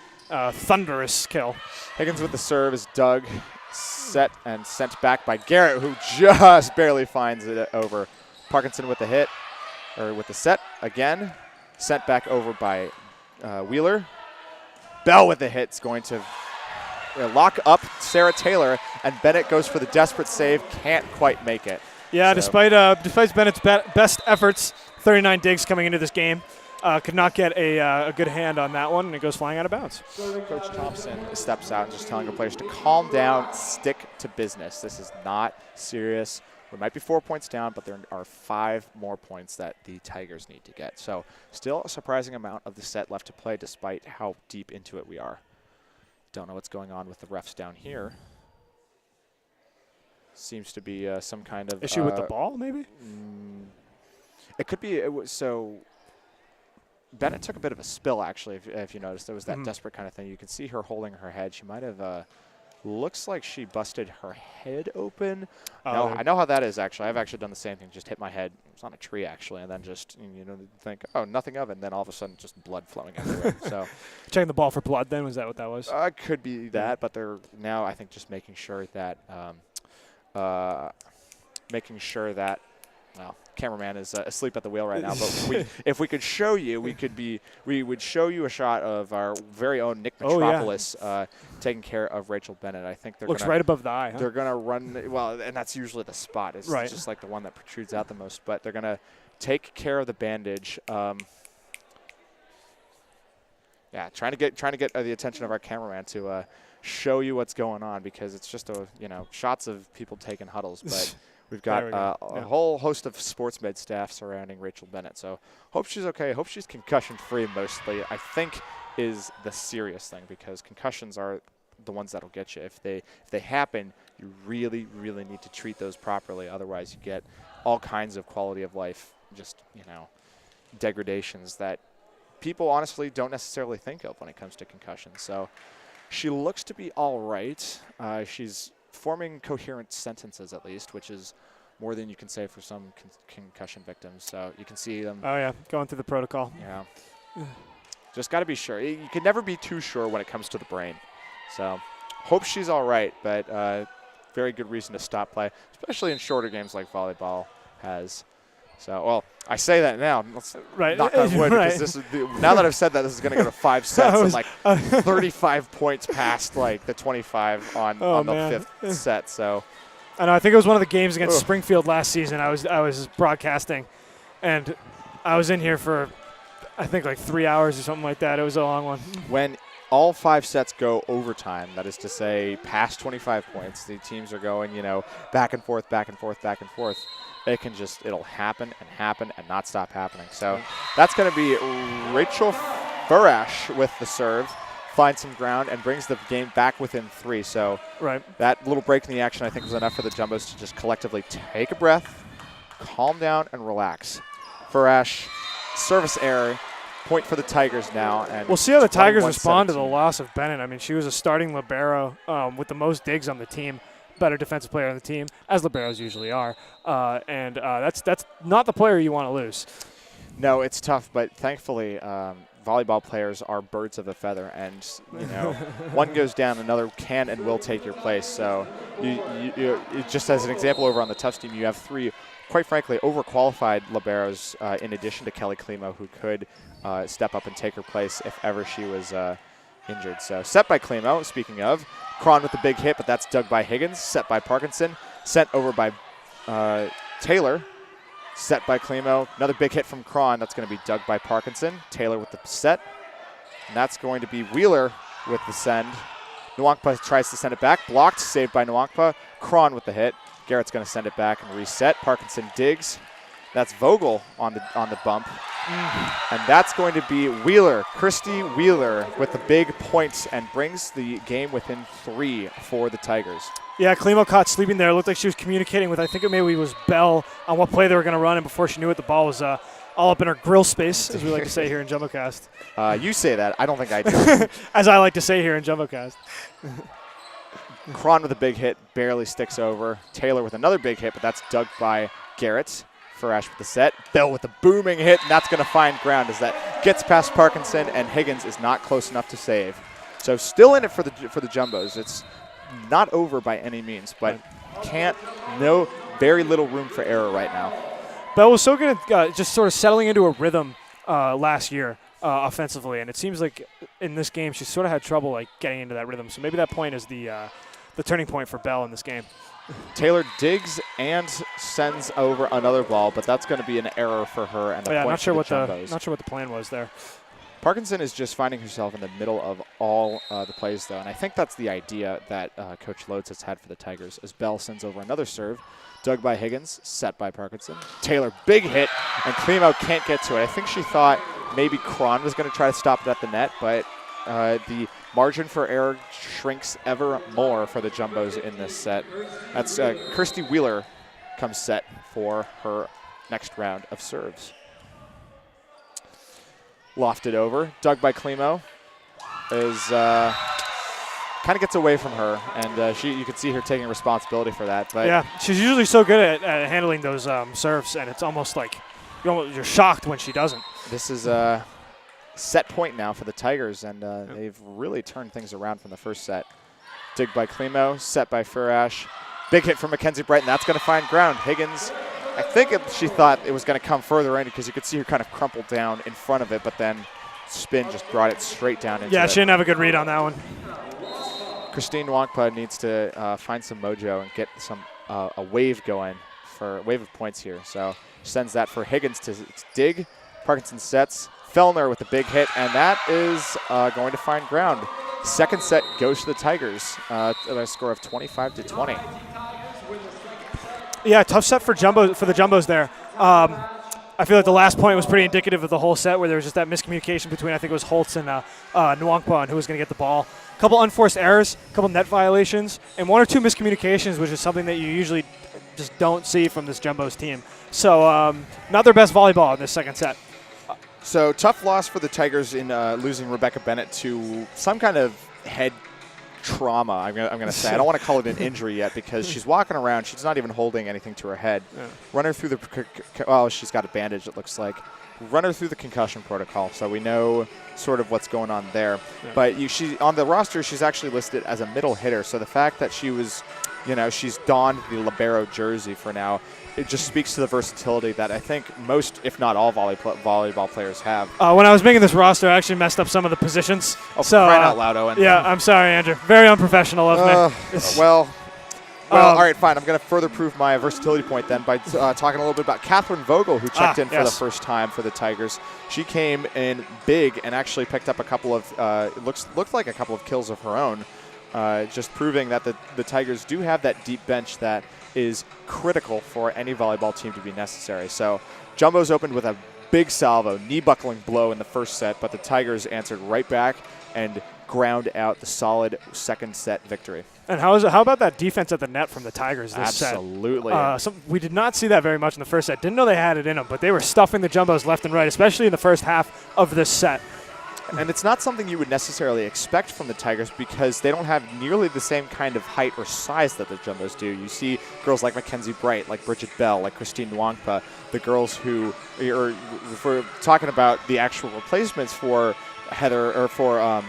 thunderous kill. Higgins with the serve is dug, set, and sent back by Garrett, who just barely finds it over. Parkinson with the hit, or with the set again. Sent back over by Wheeler. Bell with the hit is going to lock up Sarah Taylor, and Bennett goes for the desperate save, can't quite make it. Yeah, so. despite Bennett's best efforts, 39 digs coming into this game, could not get a good hand on that one, and it goes flying out of bounds. Coach Thompson steps out and just telling her players to calm down, stick to business. This is not serious. We might be 4 points down, but there are 5 more points that the Tigers need to get. So still a surprising amount of the set left to play despite how deep into it we are. Don't know what's going on with the refs down here. Seems to be some kind of issue with the ball, maybe? It could be. So Bennett took a bit of a spill, actually, if you noticed. There was that desperate kind of thing. You can see her holding her head. She might have looks like she busted her head open. No, I know how that is, actually. I've actually done the same thing. Just hit my head. It was on a tree, actually, and then just, think, oh, nothing of it. And then all of a sudden, just blood flowing everywhere. So checking the ball for blood, then? Was that what that was? Could be that, but they're now, I think, just making sure that well, cameraman is asleep at the wheel right now. But if we could show you, we would show you a shot of our very own Nick Metropolis taking care of Rachel Bennett. I think they're looks right above the eye. Huh? They're gonna run well, and that's usually the spot. It's right. Just like the one that protrudes out the most. But they're gonna take care of the bandage. Trying to get the attention of our cameraman to show you what's going on, because it's just shots of people taking huddles, but. We've got a whole host of sports med staff surrounding Rachel Bennett. So hope she's okay. Hope she's concussion-free mostly, I think, is the serious thing, because concussions are the ones that'll get you. If they happen, you really, really need to treat those properly. Otherwise, you get all kinds of quality of life, just, degradations that people honestly don't necessarily think of when it comes to concussions. So she looks to be all right. She's forming coherent sentences, at least, which is more than you can say for some concussion victims. So you can see them. Oh, yeah, going through the protocol. Yeah. Just got to be sure. You can never be too sure when it comes to the brain. So hope she's all right, but very good reason to stop play, especially in shorter games like volleyball has. So, well, I say that now. Let's knock on wood, because this is now that I've said that, this is going to go to 5 sets and like 35 points past like the 25 on the 5th set. So, I know. I think it was one of the games against Springfield last season. I was broadcasting, and I was in here for I think like 3 hours or something like that. It was a long one. When all 5 sets go overtime, that is to say past 25 points, the teams are going back and forth, back and forth, back and forth. It'll happen and happen and not stop happening. So that's going to be Rachel Furash with the serve, finds some ground and brings the game back within 3. So that little break in the action, I think, was enough for the Jumbos to just collectively take a breath, calm down, and relax. Furash, service error, Point for the Tigers now. And we'll see how the Tigers respond to the 21-17. loss of Bennett. I mean, she was a starting libero with the most digs on the team, better defensive player on the team, as liberos usually are. And that's not the player you want to lose. No, it's tough, but thankfully volleyball players are birds of a feather, and one goes down, another can and will take your place. So you just as an example, over on the Tufts team, you have 3, quite frankly, overqualified liberos in addition to Kelly Klimo, who could step up and take her place if ever she was injured. So set by Klimo, speaking of. Cron with the big hit, but that's dug by Higgins. Set by Parkinson. Sent over by Taylor. Set by Klimo. Another big hit from Cron. That's going to be dug by Parkinson. Taylor with the set. And that's going to be Wheeler with the send. Nwankpa tries to send it back. Blocked, saved by Nwankpa. Cron with the hit. Garrett's going to send it back and reset. Parkinson digs. That's Vogel on the bump. And that's going to be Wheeler, Christy Wheeler, with the big points and brings the game within 3 for the Tigers. Yeah, Klimo caught sleeping there. It looked like she was communicating with, I think it maybe was Bell, on what play they were going to run, and before she knew it, the ball was all up in her grill space, as we like to say here in JumboCast. You say that. I don't think I do. As I like to say here in JumboCast. Cron with a big hit, barely sticks over. Taylor with another big hit, but that's dug by Garrett. Farash with the set. Bell with a booming hit, and that's going to find ground as that gets past Parkinson, and Higgins is not close enough to save. So still in it for the Jumbos. It's not over by any means, but very little room for error right now. Bell was so good at just sort of settling into a rhythm last year offensively, and it seems like in this game she sort of had trouble like getting into that rhythm. So maybe that point is the turning point for Bell in this game. Taylor digs and sends over another ball, but that's going to be an error for her. And the point not sure what the plan was there. Parkinson is just finding herself in the middle of all the plays, though, and I think that's the idea that Coach Lodes has had for the Tigers. As Bell sends over another serve, dug by Higgins, set by Parkinson. Taylor, big hit, and Klimo can't get to it. I think she thought maybe Cron was going to try to stop it at the net, but the margin for error shrinks ever more for the Jumbos in this set. That's Kirsty Wheeler comes set for her next round of serves. Lofted over, dug by Klimo, is kind of gets away from her, and you can see her taking responsibility for that. But yeah, she's usually so good at handling those serves, and it's almost like you're shocked when she doesn't. This is a set point now for the Tigers, and they've really turned things around from the first set. Dig by Klimo, set by Farash. Big hit from Mackenzie Brighton. That's going to find ground. Higgins, I think she thought it was going to come further in because you could see her kind of crumple down in front of it, but then spin just brought it straight down into it. She didn't have a good read on that one. Christine Nwankpa needs to find some mojo and get a wave going for a wave of points here. So sends that for Higgins to dig. Parkinson sets. Fellner with the big hit, and that is going to find ground. Second set goes to the Tigers at a score of 25-20. Yeah, tough set for the Jumbos there. I feel like the last point was pretty indicative of the whole set, where there was just that miscommunication between, I think it was Holtz and Nwankpa on who was going to get the ball. A couple unforced errors, a couple net violations, and 1 or 2 miscommunications, which is something that you usually just don't see from this Jumbos team. So not their best volleyball in this second set. So tough loss for the Tigers in losing Rebecca Bennett to some kind of head trauma, I'm gonna say. I don't want to call it an injury yet because she's walking around. She's not even holding anything to her head. Yeah. Run her through she's got a bandage, it looks like. Run her through the concussion protocol so we know sort of what's going on there. Yeah. But she on the roster, she's actually listed as a middle hitter. So the fact that she was, she's donned the libero jersey for now, it just speaks to the versatility that I think most, if not all, volleyball players have. When I was making this roster, I actually messed up some of the positions. Oh, so, crying out loud, Owen. Yeah, I'm sorry, Andrew. Very unprofessional of me. Well, all right, fine. I'm going to further prove my versatility point then by talking a little bit about Catherine Vogel, who checked in for the first time for the Tigers. She came in big and actually picked up a couple of, looked like a couple of kills of her own, just proving that the Tigers do have that deep bench that is critical for any volleyball team to be necessary. So Jumbos opened with a big salvo, knee-buckling blow in the first set, but the Tigers answered right back and ground out the solid second set victory. And how about that defense at the net from the Tigers this set? Absolutely. We did not see that very much in the first set. Didn't know they had it in them, but they were stuffing the Jumbos left and right, especially in the first half of this set. And it's not something you would necessarily expect from the Tigers because they don't have nearly the same kind of height or size that the Jumbos do. You see girls like Mackenzie Bright, like Bridget Bell, like Christine Nwangpa, the girls who, or if we're talking about the actual replacements for Heather, or for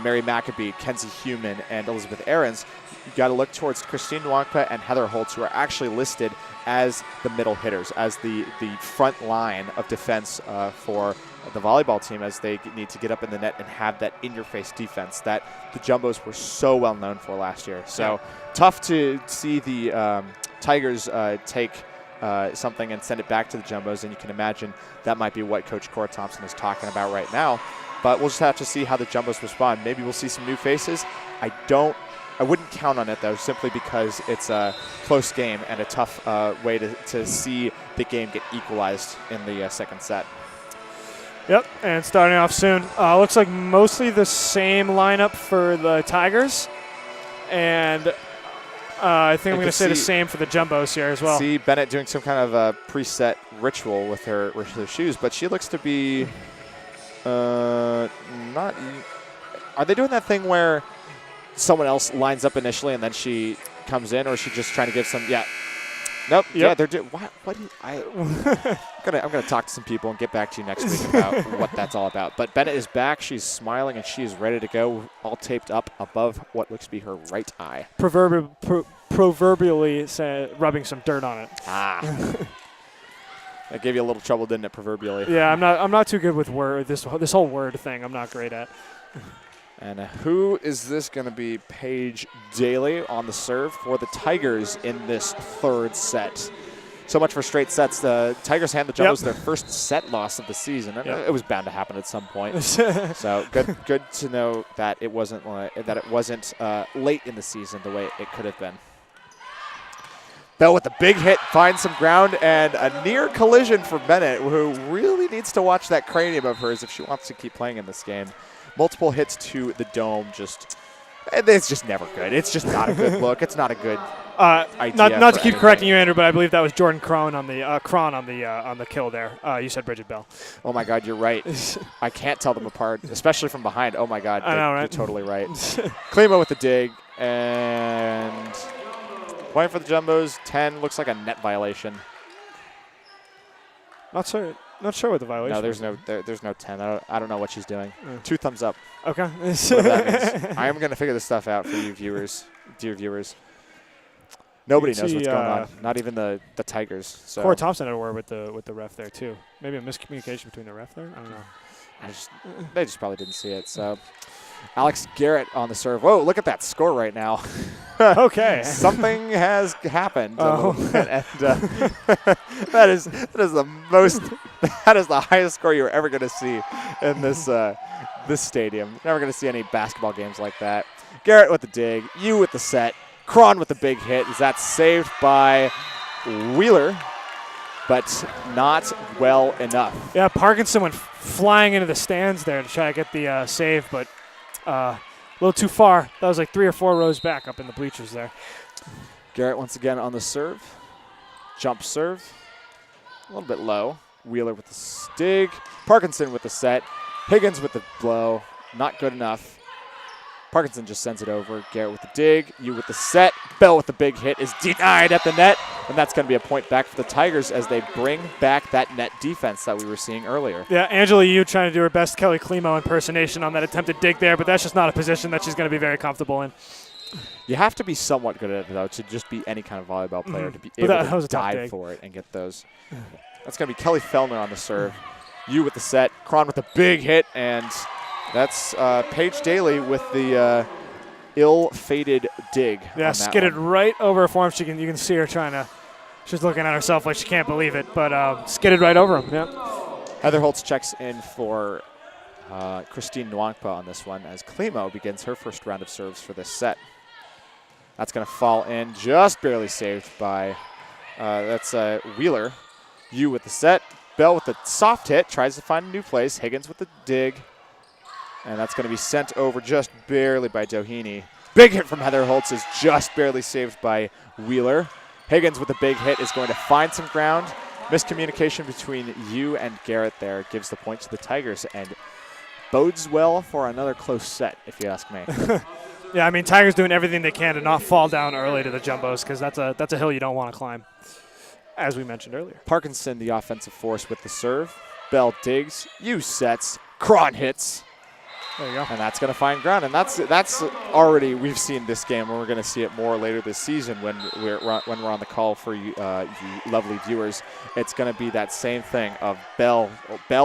Mary Maccabee, Kenzie Heumann, and Elizabeth Ahrens, you got to look towards Christine Nwangpa and Heather Holtz, who are actually listed as the middle hitters, as the front line of defense for the volleyball team, as they need to get up in the net and have that in-your-face defense that the Jumbos were so well known for last year. So tough to see the Tigers take something and send it back to the Jumbos, and you can imagine that might be what Coach Cora Thompson is talking about right now. But we'll just have to see how the Jumbos respond. Maybe we'll see some new faces. I wouldn't count on it, though, simply because it's a close game and a tough way to see the game get equalized in the second set. Yep, and starting off soon. Looks like mostly the same lineup for the Tigers. And I think I'm going to say the same for the Jumbos here as well. See Bennett doing some kind of a preset ritual with her shoes, but she looks to be not. Are they doing that thing where someone else lines up initially and then she comes in, or is she just trying to give some? Yeah. Nope. Yep. Yeah, they're doing. What? I'm gonna talk to some people and get back to you next week about what that's all about. But Bennett is back. She's smiling and she is ready to go, all taped up above what looks to be her right eye. Proverbially rubbing some dirt on it. That gave you a little trouble, didn't it? Proverbially. Yeah, I'm not too good with word. This whole word thing, I'm not great at. And who is this going to be? Paige Daly on the serve for the Tigers in this third set. So much for straight sets. The Tigers hand the Jumbos their first set loss of the season. It was bound to happen at some point. So good to know that it wasn't late in the season the way it could have been. Bell with a big hit, finds some ground, and a near collision for Bennett, who really needs to watch that cranium of hers if she wants to keep playing in this game. Multiple hits to the dome, it's just never good. It's just not a good look. It's not a good idea. Not to keep correcting you, Andrew, but I believe that was Jordan Cron on the kill there. You said Bridget Bell. Oh my God, you're right. I can't tell them apart, especially from behind. Oh my God, I know, right? You're totally right. Klima with the dig, and point for the Jumbos. 10 looks like a net violation. Not sure what the violation. No, there's no 10. I don't know what she's doing. 2 thumbs up. Okay. Whatever that means. I am going to figure this stuff out for you viewers, dear viewers. Nobody knows what's going on. Not even the Tigers. So. Cora Thompson had a word with the ref there too. Maybe a miscommunication between the ref there. I don't know. They just probably didn't see it. So Alex Garrett on the serve. Whoa, look at that score right now. Okay. Something has happened a little bit, and that is the highest score you're ever going to see in this stadium. Never going to see any basketball games like that. Garrett with the dig, you with the set, Cron with the big hit. That's saved by Wheeler, but not well enough. Yeah, Parkinson went flying into the stands there to try to get the save, but a little too far. That was like 3 or 4 rows back up in the bleachers there. Garrett once again on the serve. Jump serve. A little bit low. Wheeler with the dig. Parkinson with the set. Higgins with the blow. Not good enough. Parkinson just sends it over. Garrett with the dig. You with the set. Bell with the big hit is denied at the net. And that's going to be a point back for the Tigers as they bring back that net defense that we were seeing earlier. Yeah, Angela Yu trying to do her best Kelly Klimo impersonation on that attempted dig there, but that's just not a position that she's going to be very comfortable in. You have to be somewhat good at it, though, to just be any kind of volleyball player, to be able to dive for it and get those. That's going to be Kelly Fellner on the serve. You with the set. Cron with the big hit, and that's Paige Daly with the ill-fated dig. Yeah, skidded right over her form. You can see her trying to. She's looking at herself like she can't believe it, but skidded right over him. Yeah. Heather Holtz checks in for Christine Nwangpa on this one as Klimo begins her first round of serves for this set. That's going to fall in, just barely saved by that's Wheeler. You with the set. Bell with the soft hit, tries to find a new place. Higgins with the dig. And that's going to be sent over just barely by Doheny. Big hit from Heather Holtz is just barely saved by Wheeler. Higgins with a big hit is going to find some ground. Miscommunication between you and Garrett there gives the point to the Tigers and bodes well for another close set, if you ask me. Yeah, I mean, Tigers doing everything they can to not fall down early to the Jumbos because that's a hill you don't want to climb, as we mentioned earlier. Parkinson, the offensive force with the serve. Bell digs, you sets, Cron hits. There you go. And that's going to find ground. And that's already, we've seen this game, and we're going to see it more later this season when we're on the call for you lovely viewers. It's going to be that same thing of Bell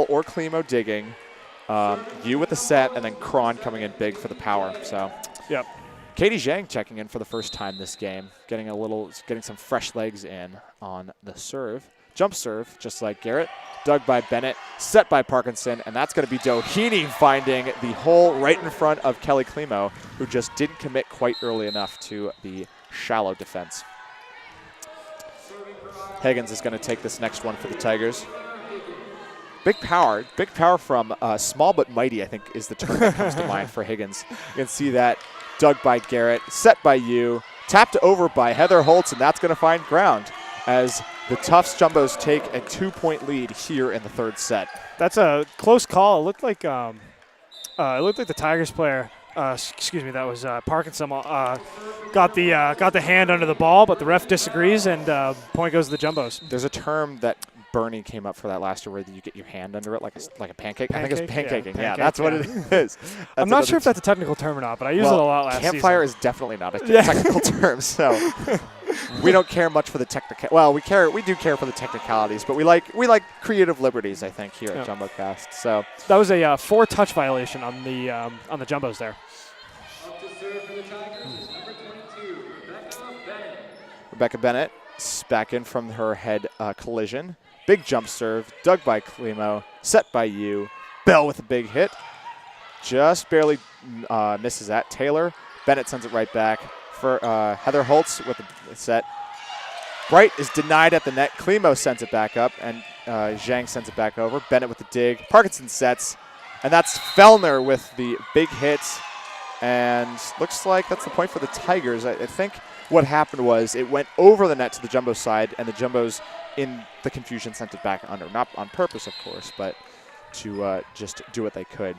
or Klimo digging, you with the set, and then Cron coming in big for the power. So, yep. Katie Zhang checking in for the first time this game, getting some fresh legs in on the serve. Jump serve, just like Garrett. Dug by Bennett, set by Parkinson, and that's going to be Doheny finding the hole right in front of Kelly Klimo, who just didn't commit quite early enough to the shallow defense. Higgins is going to take this next one for the Tigers. Big power from small but mighty, I think, is the term that comes to mind for Higgins. You can see that dug by Garrett, set by you, tapped over by Heather Holtz, and that's going to find ground as the Tufts Jumbos take a 2-point lead here in the third set. That's a close call. It looked like the Tigers player. That was Parkinson. Got the hand under the ball, but the ref disagrees, and point goes to the Jumbos. There's a term that Bernie came up for that last year where you get your hand under it like a pancake. I think it's pancaking. Yeah, that's what it is. I'm not sure if that's a technical term or not, but I used it a lot last season. Campfire is definitely not a technical term, so we don't care much for the technical. Well, we do care for the technicalities, but we like creative liberties, I think, here at JumboCast. So that was a 4-touch violation on the Jumbos there. Rebecca Bennett back in from her head collision. Big jump serve, dug by Klimo, set by you. Bell with a big hit. Just barely misses that. Taylor, Bennett sends it right back for Heather Holtz with the set. Bright is denied at the net. Klimo sends it back up, and Zhang sends it back over. Bennett with the dig. Parkinson sets, and that's Fellner with the big hit. And looks like that's the point for the Tigers. I think what happened was it went over the net to the Jumbo side, and the Jumbos, in the confusion, sent it back under. Not on purpose, of course, but to just do what they could.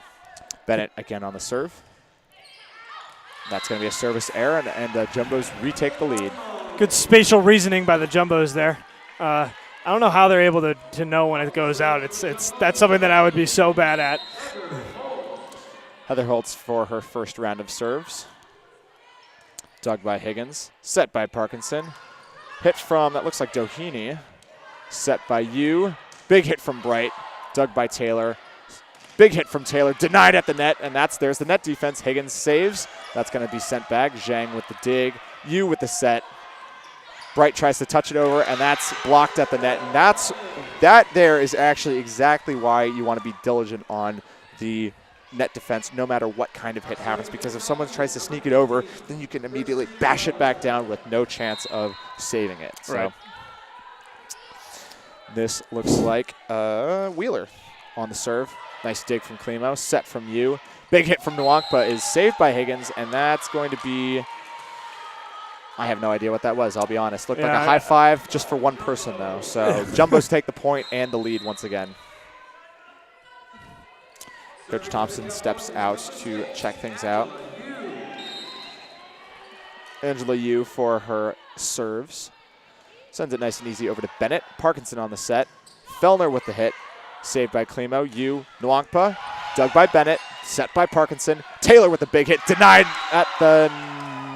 Bennett again on the serve. That's going to be a service error, and Jumbos retake the lead. Good spatial reasoning by the Jumbos there. I don't know how they're able to know when it goes out. That's something that I would be so bad at. Heather Holtz for her first round of serves. Dug by Higgins. Set by Parkinson. Hit from, that looks like Doheny. Set by you. Big hit from Bright. Dug by Taylor. Big hit from Taylor. Denied at the net, and there's the net defense. Higgins saves. That's going to be sent back. Zhang with the dig. You with the set. Bright tries to touch it over, and that's blocked at the net. And that there is actually exactly why you want to be diligent on the net defense no matter what kind of hit happens, because if someone tries to sneak it over, then you can immediately bash it back down with no chance of saving it. So right. This looks like Wheeler on the serve. Nice dig from Klimo. Set from you. Big hit from Nwangpa is saved by Higgins, and that's going to be, I have no idea what that was, I'll be honest. Looked like a high five just for one person, though. So Jumbos take the point and the lead once again. Coach Thompson steps out to check things out. Angela Yu for her serves. Sends it nice and easy over to Bennett. Parkinson on the set. Fellner with the hit. Saved by Klimo. Yu, Nwangpa. Dug by Bennett. Set by Parkinson. Taylor with the big hit. Denied at the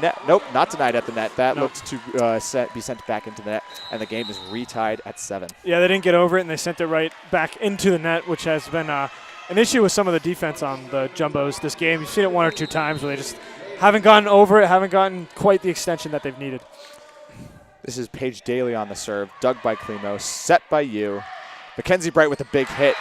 net. Nope, not denied at the net. That looked to be sent back into the net, and the game is retied at 7. Yeah, they didn't get over it, and they sent it right back into the net, which has been an issue with some of the defense on the Jumbos this game. You've seen it 1 or 2 times where they just haven't gotten over it, haven't gotten quite the extension that they've needed. This is Paige Daly on the serve. Dug by Klimo. Set by you. Mackenzie Bright with a big hit.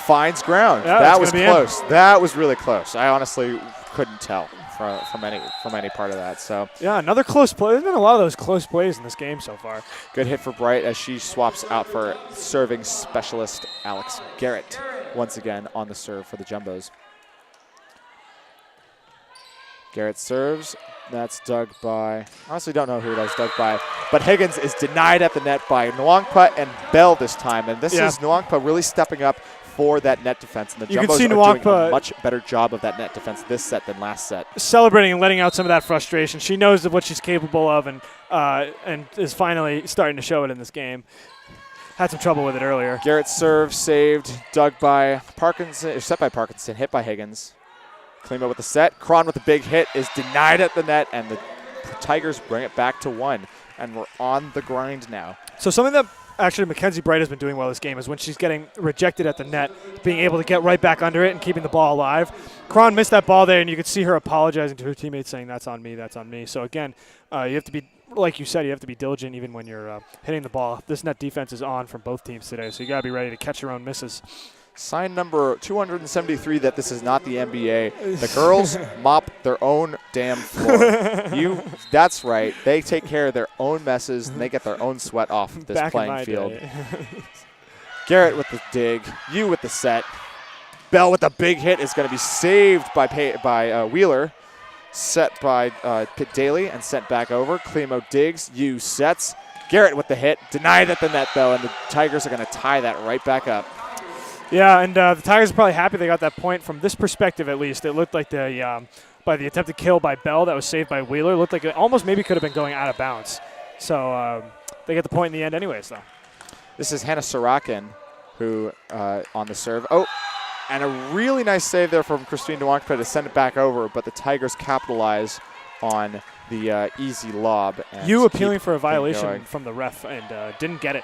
Finds ground. Yeah, that was close. That was really close. I honestly couldn't tell from any part of that. So yeah, another close play. There's been a lot of those close plays in this game so far. Good hit for Bright as she swaps out for serving specialist Alex Garrett. once again on the serve for the Jumbos. Garrett serves. That's dug by, honestly don't know who that's dug by, but Higgins is denied at the net by Nwangpa and Bell this time. And this is Nwangpa really stepping up for that net defense. And the Jumbos are doing a much better job of that net defense this set than last set. Celebrating and letting out some of that frustration. She knows of what she's capable of and is finally starting to show it in this game. Had some trouble with it earlier. Garrett's serve saved, dug by Parkinson, or set by Parkinson, hit by Higgins. Klima with the set. Kron with the big hit is denied at the net, and the Tigers bring it back to 1. And we're on the grind now. So something that actually Mackenzie Bright has been doing well this game is when she's getting rejected at the net, being able to get right back under it and keeping the ball alive. Kron missed that ball there, and you could see her apologizing to her teammates saying, that's on me, that's on me. So again, you have to be, like you said, you have to be diligent even when you're hitting the ball. This net defense is on from both teams today, so you got to be ready to catch your own misses. Sign number 273 that this is not the NBA. The girls mop their own damn floor. That's right. They take care of their own messes, and they get their own sweat off this playing field. Garrett with the dig. You with the set. Bell with the big hit is going to be saved by Wheeler. Set by Daly and sent back over. Klimo digs. You sets. Garrett with the hit. Denied at the net, though, and the Tigers are going to tie that right back up. Yeah, and the Tigers are probably happy they got that point. From this perspective, at least, it looked like by the attempted kill by Bell that was saved by Wheeler, looked like it almost maybe could have been going out of bounds. So they get the point in the end anyways, though. This is Hannah Sorokin, who on the serve. Oh, and a really nice save there from Christine Nwangpa to send it back over, but the Tigers capitalize on the easy lob. And you appealing for a violation from the ref and didn't get it.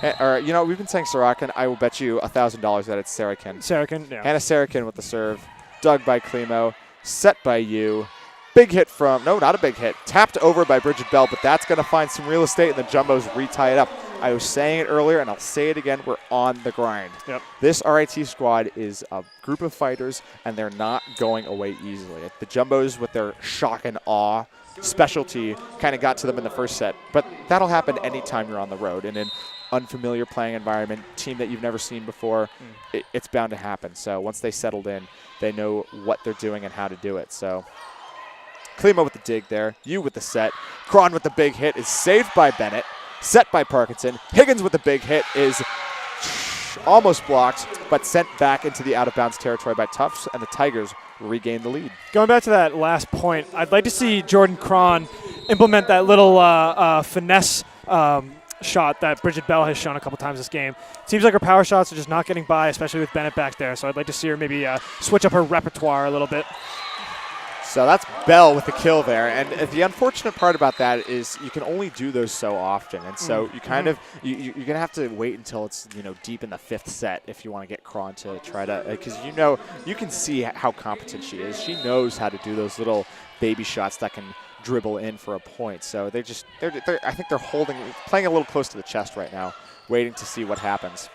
You know, we've been saying Sorokin. I will bet you $1,000 that it's Sarakin. Sarakin, yeah. Hannah Sarakin with the serve. Dug by Klimo. Set by you. Big hit from, no, not a big hit. Tapped over by Bridget Bell, but that's going to find some real estate, and the Jumbos retie it up. I was saying it earlier, and I'll say it again. We're on the grind. Yep. This RIT squad is a group of fighters, and they're not going away easily. The Jumbos, with their shock and awe specialty, kind of got to them in the first set. But that'll happen anytime you're on the road. And in unfamiliar playing environment, team that you've never seen before, it's bound to happen. So once they settled in, they know what they're doing and how to do it. So Klima with the dig there. You with the set. Kron with the big hit is saved by Bennett. Set by Parkinson. Higgins with the big hit is almost blocked, but sent back into the out-of-bounds territory by Tufts, and the Tigers regain the lead. Going back to that last point, I'd like to see Jordan Cron implement that little finesse shot that Bridget Bell has shown a couple times this game. It seems like her power shots are just not getting by, especially with Bennett back there. So I'd like to see her maybe switch up her repertoire a little bit. So that's Bell with the kill there. And the unfortunate part about that is you can only do those so often. And so you kind of, you're going to have to wait until it's, deep in the 5th set if you want to get Cron to try to, because you can see how competent she is. She knows how to do those little baby shots that can dribble in for a point. So I think they're playing a little close to the chest right now, waiting to see what happens.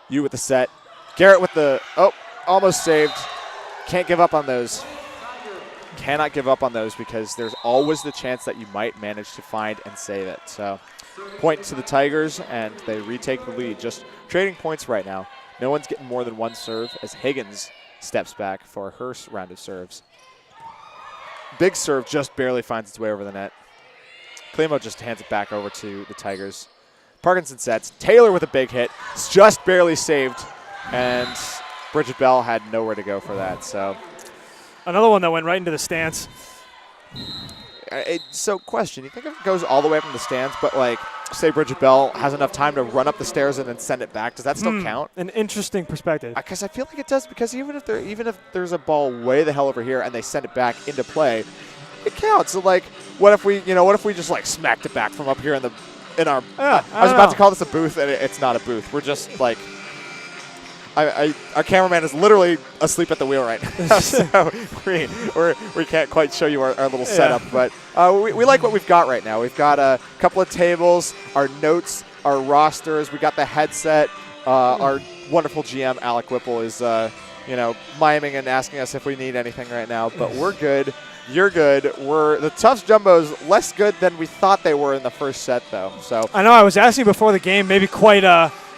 You with the set. Garrett with the, almost saved. Can't give up on those. Cannot give up on those because there's always the chance that you might manage to find and save it. So point to the Tigers, and they retake the lead. Just trading points right now. No one's getting more than one serve as Higgins steps back for her round of serves. Big serve just barely finds its way over the net. Klimo just hands it back over to the Tigers. Parkinson sets. Taylor with a big hit. It's just barely saved. And Bridget Bell had nowhere to go for that. So another one that went right into the stands. So question, you think if it goes all the way up in the stands, but say Bridget Bell has enough time to run up the stairs and then send it back, does that still count? An interesting perspective. Because I feel like it does, because even if there's a ball way the hell over here and they send it back into play, it counts. So what if we just smacked it back from up here in our I was about to call this a booth, and it's not a booth. We're just our cameraman is literally asleep at the wheel right now, so we can't quite show you our little setup. But we like what we've got right now. We've got a couple of tables, our notes, our rosters. We got the headset. Our wonderful GM, Alec Whipple, is miming and asking us if we need anything right now. But we're good. You're good. The Tufts Jumbos less good than we thought they were in the first set, though. So I know I was asking before the game, maybe quite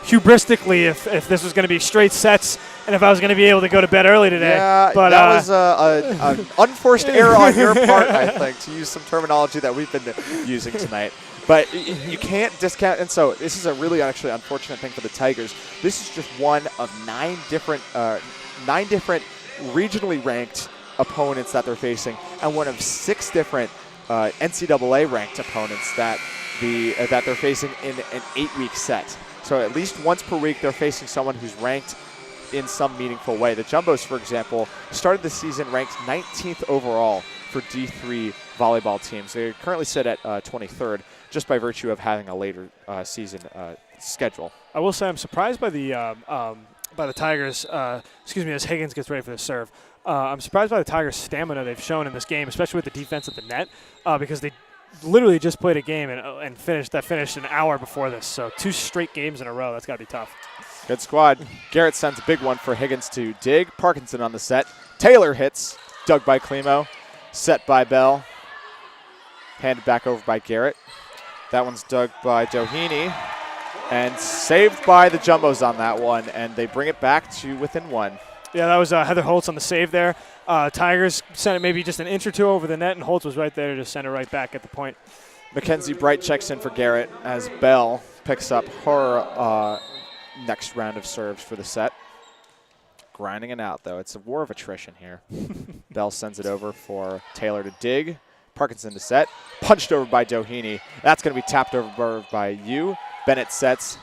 hubristically if this was going to be straight sets and if I was going to be able to go to bed early today. Yeah, but that was an unforced error on your part, I think, to use some terminology that we've been using tonight. But you can't discount, and so this is a really actually unfortunate thing for the Tigers. This is just one of 9 different regionally ranked opponents that they're facing, and one of 6 different NCAA ranked opponents that they're facing in an 8-week set. So at least once per week, they're facing someone who's ranked in some meaningful way. The Jumbos, for example, started the season ranked 19th overall for D3 volleyball teams. They currently sit at 23rd, just by virtue of having a later season schedule. I will say I'm surprised by the Tigers. As Higgins gets ready for the serve. I'm surprised by the Tigers' stamina they've shown in this game, especially with the defense at the net, because they literally just played a game and finished an hour before this. So 2 straight games in a row. That's got to be tough. Good squad. Garrett sends a big one for Higgins to dig. Parkinson on the set. Taylor hits. Dug by Klimo. Set by Bell. Handed back over by Garrett. That one's dug by Doheny. And saved by the Jumbos on that one. And they bring it back to within 1. Yeah, that was Heather Holtz on the save there. Tigers sent it maybe just an inch or 2 over the net, and Holtz was right there to just send it right back at the point. Mackenzie Bright checks in for Garrett as Bell picks up her next round of serves for the set. Grinding it out, though. It's a war of attrition here. Bell sends it over for Taylor to dig. Parkinson to set. Punched over by Doheny. That's going to be tapped over by Yu. Bennett sets.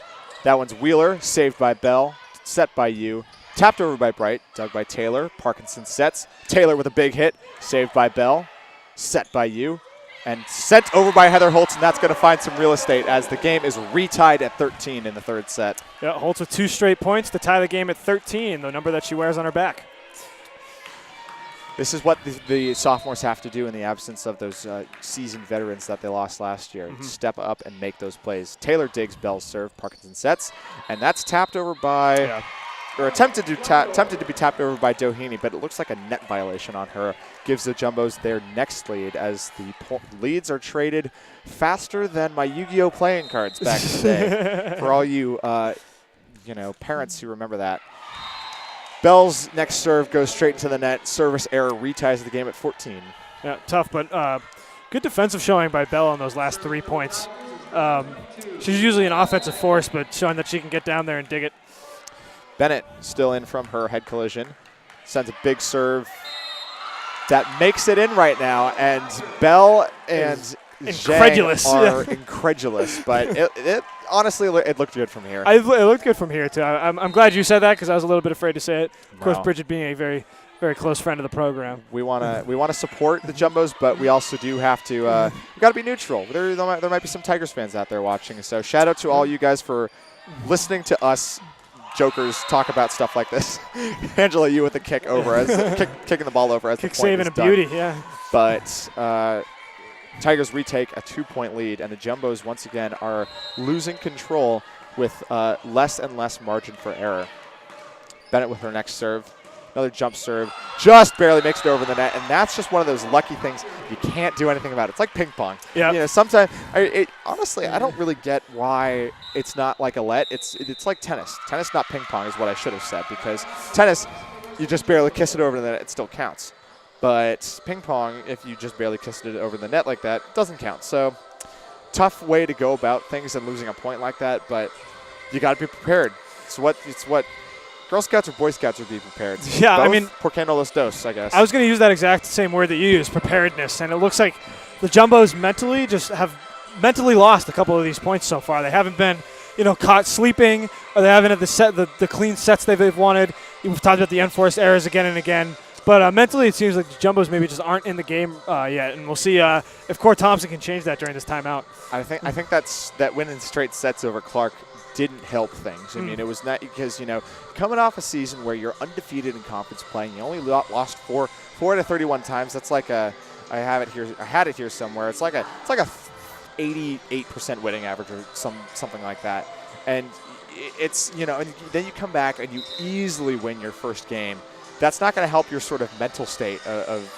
That one's Wheeler. Saved by Bell. Set by Yu. Tapped over by Bright. Dug by Taylor. Parkinson sets. Taylor with a big hit. Saved by Bell. Set by Yu. And sent over by Heather Holtz, and that's going to find some real estate as the game is retied at 13 in the 3rd set. Yeah, Holtz with 2 straight points to tie the game at 13, the number that she wears on her back. This is what the sophomores have to do in the absence of those seasoned veterans that they lost last year. Step up and make those plays. Taylor digs, Bell's serve, Parkinson sets, and that's tapped over by, or attempted to be tapped over by Doheny, but it looks like a net violation on her. Gives the Jumbos their next lead as the leads are traded faster than my Yu-Gi-Oh! Playing cards back in the day. For all you, parents who remember that. Bell's next serve goes straight into the net. Service error reties the game at 14. Yeah, tough, but good defensive showing by Bell on those last 3 points. She's usually an offensive force, but showing that she can get down there and dig it. Bennett still in from her head collision. Sends a big serve. That makes it in right now, and Bell and incredulous. Zhang are incredulous, but it honestly, it looked good from here. It looked good from here, too. I'm glad you said that because I was a little bit afraid to say it. Of course, Wow. Bridget being a very, very close friend of the program. We want to support the Jumbos, but we also do have to we got to be neutral. There might be some Tigers fans out there watching, so shout out to all you guys for listening to us jokers talk about stuff like this. Angela, you with the kick over as kicking the ball over as Kick the point saving is a done. beauty, yeah. But Tigers retake a 2-point lead, and the Jumbos once again are losing control with less and less margin for error. Bennett with her next serve. Another jump serve. Just barely makes it over the net, and that's just one of those lucky things you can't do anything about. It's like ping pong. Yeah. Sometimes, honestly, I don't really get why it's not like a let. It's like tennis. Tennis, not ping pong, is what I should have said, because tennis, you just barely kiss it over the net, it still counts. But ping pong, if you just barely kissed it over the net like that, doesn't count. So tough way to go about things and losing a point like that, but you got to be prepared. It's what Girl Scouts or Boy Scouts would be prepared. Yeah, Both, I mean, por qué no los dos, I guess. I was going to use that exact same word that you used, preparedness, and it looks like the Jumbos have mentally lost a couple of these points so far. They haven't been, caught sleeping, or they haven't had the clean sets they've wanted. We've talked about the enforced errors again and again. But mentally, it seems like the Jumbos maybe just aren't in the game yet, and we'll see if Core Thompson can change that during this timeout. I think that win in straight sets over Clark didn't help things. I mean, it was not because coming off a season where you're undefeated in conference playing, you only lost four out of 31 times. That's like I had it here somewhere. It's like a 88% winning average or something like that, and it's and then you come back and you easily win your first game. That's not going to help your sort of mental state of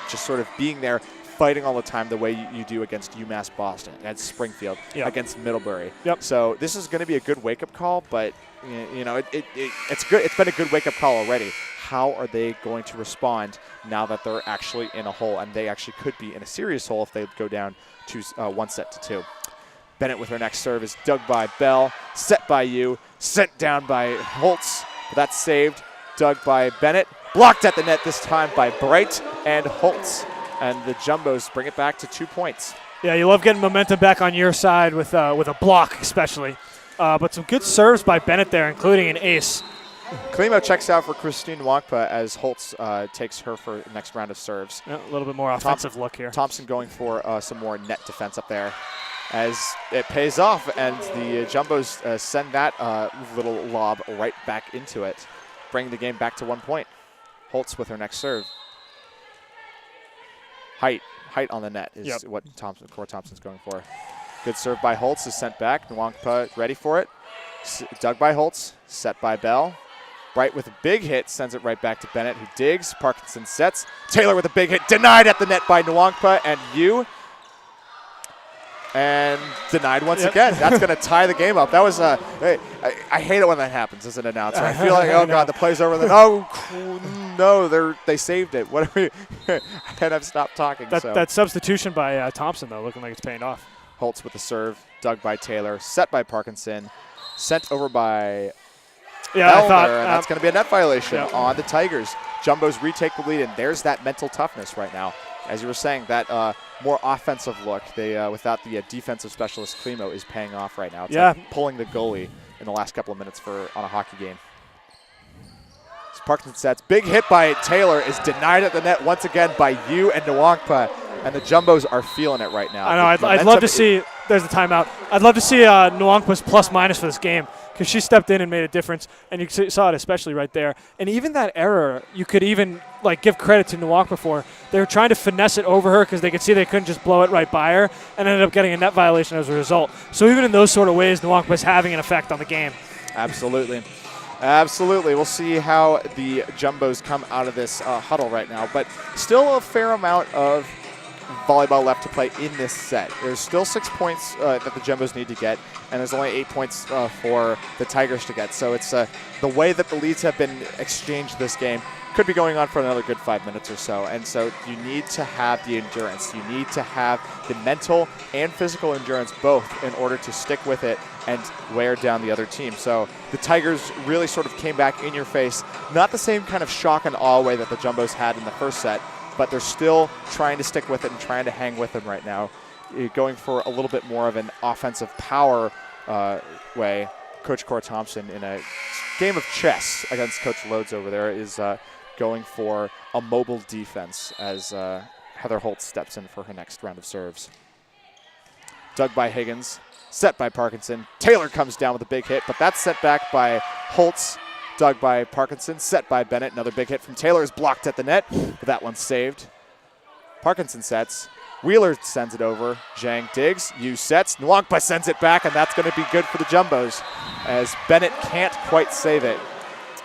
just sort of being there fighting all the time the way you do against UMass Boston, against Springfield, against Middlebury. So this is going to be a good wake-up call, but it's good. It's been a good wake-up call already. How are they going to respond now that they're actually in a hole, and they actually could be in a serious hole if they go down to 1-2? Bennett with her next serve is dug by Bell, set by Yu, sent down by Holtz, but that's saved. Dug by Bennett, blocked at the net this time by Bright and Holtz, and the Jumbos bring it back to 2 points. Yeah, you love getting momentum back on your side with a block especially. But some good serves by Bennett there, including an ace. Klimo checks out for Christine Wankpa as Holtz takes her for the next round of serves. Yeah, a little bit more offensive look here. Thompson going for some more net defense up there as it pays off, and the Jumbos send that little lob right back into it, bringing the game back to 1 point. Holtz with her next serve. Height on the net is what Cora Thompson's going for. Good serve by Holtz is sent back. Nwangpa ready for it. Dug by Holtz, set by Bell. Bright with a big hit, sends it right back to Bennett, who digs. Parkinson sets. Taylor with a big hit, denied at the net by Nwangpa and Yu. And denied once again. That's going to tie the game up. That was I hate it when that happens as an announcer. I feel like, oh God, the play's over. Then no, they saved it. What are we? And I've stopped talking. That substitution by Thompson though, looking like it's paying off. Holtz with the serve, dug by Taylor, set by Parkinson, sent over by Elmer, and that's going to be a net violation on the Tigers. Jumbos retake the lead, and there's that mental toughness right now. As you were saying, that more offensive look, they without the defensive specialist Klimo, is paying off right now. It's like pulling the goalie in the last couple of minutes on a hockey game. Parkinson sets. Big hit by Taylor is denied at the net once again by Yu and Nwangpa, and the Jumbos are feeling it right now. I know. I'd love to see. There's the timeout. I'd love to see Nwangpa's plus-minus for this game because she stepped in and made a difference, and you saw it especially right there. And even that error, you could even give credit to Nwangpa for. They were trying to finesse it over her because they could see they couldn't just blow it right by her, and ended up getting a net violation as a result. So even in those sort of ways, Nwangpa's having an effect on the game. Absolutely. We'll see how the Jumbos come out of this huddle right now, but still a fair amount of volleyball left to play in this set. There's still 6 points that the Jumbos need to get, and there's only 8 points for the Tigers to get. So it's the way that the leads have been exchanged this game could be going on for another good 5 minutes or so. And so you need to have the endurance. You need to have the mental and physical endurance both in order to stick with it and wear down the other team. So the Tigers really sort of came back in your face. Not the same kind of shock and awe way that the Jumbos had in the first set, but they're still trying to stick with it and trying to hang with them right now. Going for a little bit more of an offensive power way. Coach Cora Thompson, in a game of chess against Coach Lodes over there, is going for a mobile defense as Heather Holtz steps in for her next round of serves. Dug by Higgins, set by Parkinson. Taylor comes down with a big hit, but that's set back by Holtz. Dug by Parkinson, set by Bennett. Another big hit from Taylor is blocked at the net, but that one's saved. Parkinson sets. Wheeler sends it over. Zhang digs. Yu sets. Nwangpa sends it back, and that's going to be good for the Jumbos as Bennett can't quite save it.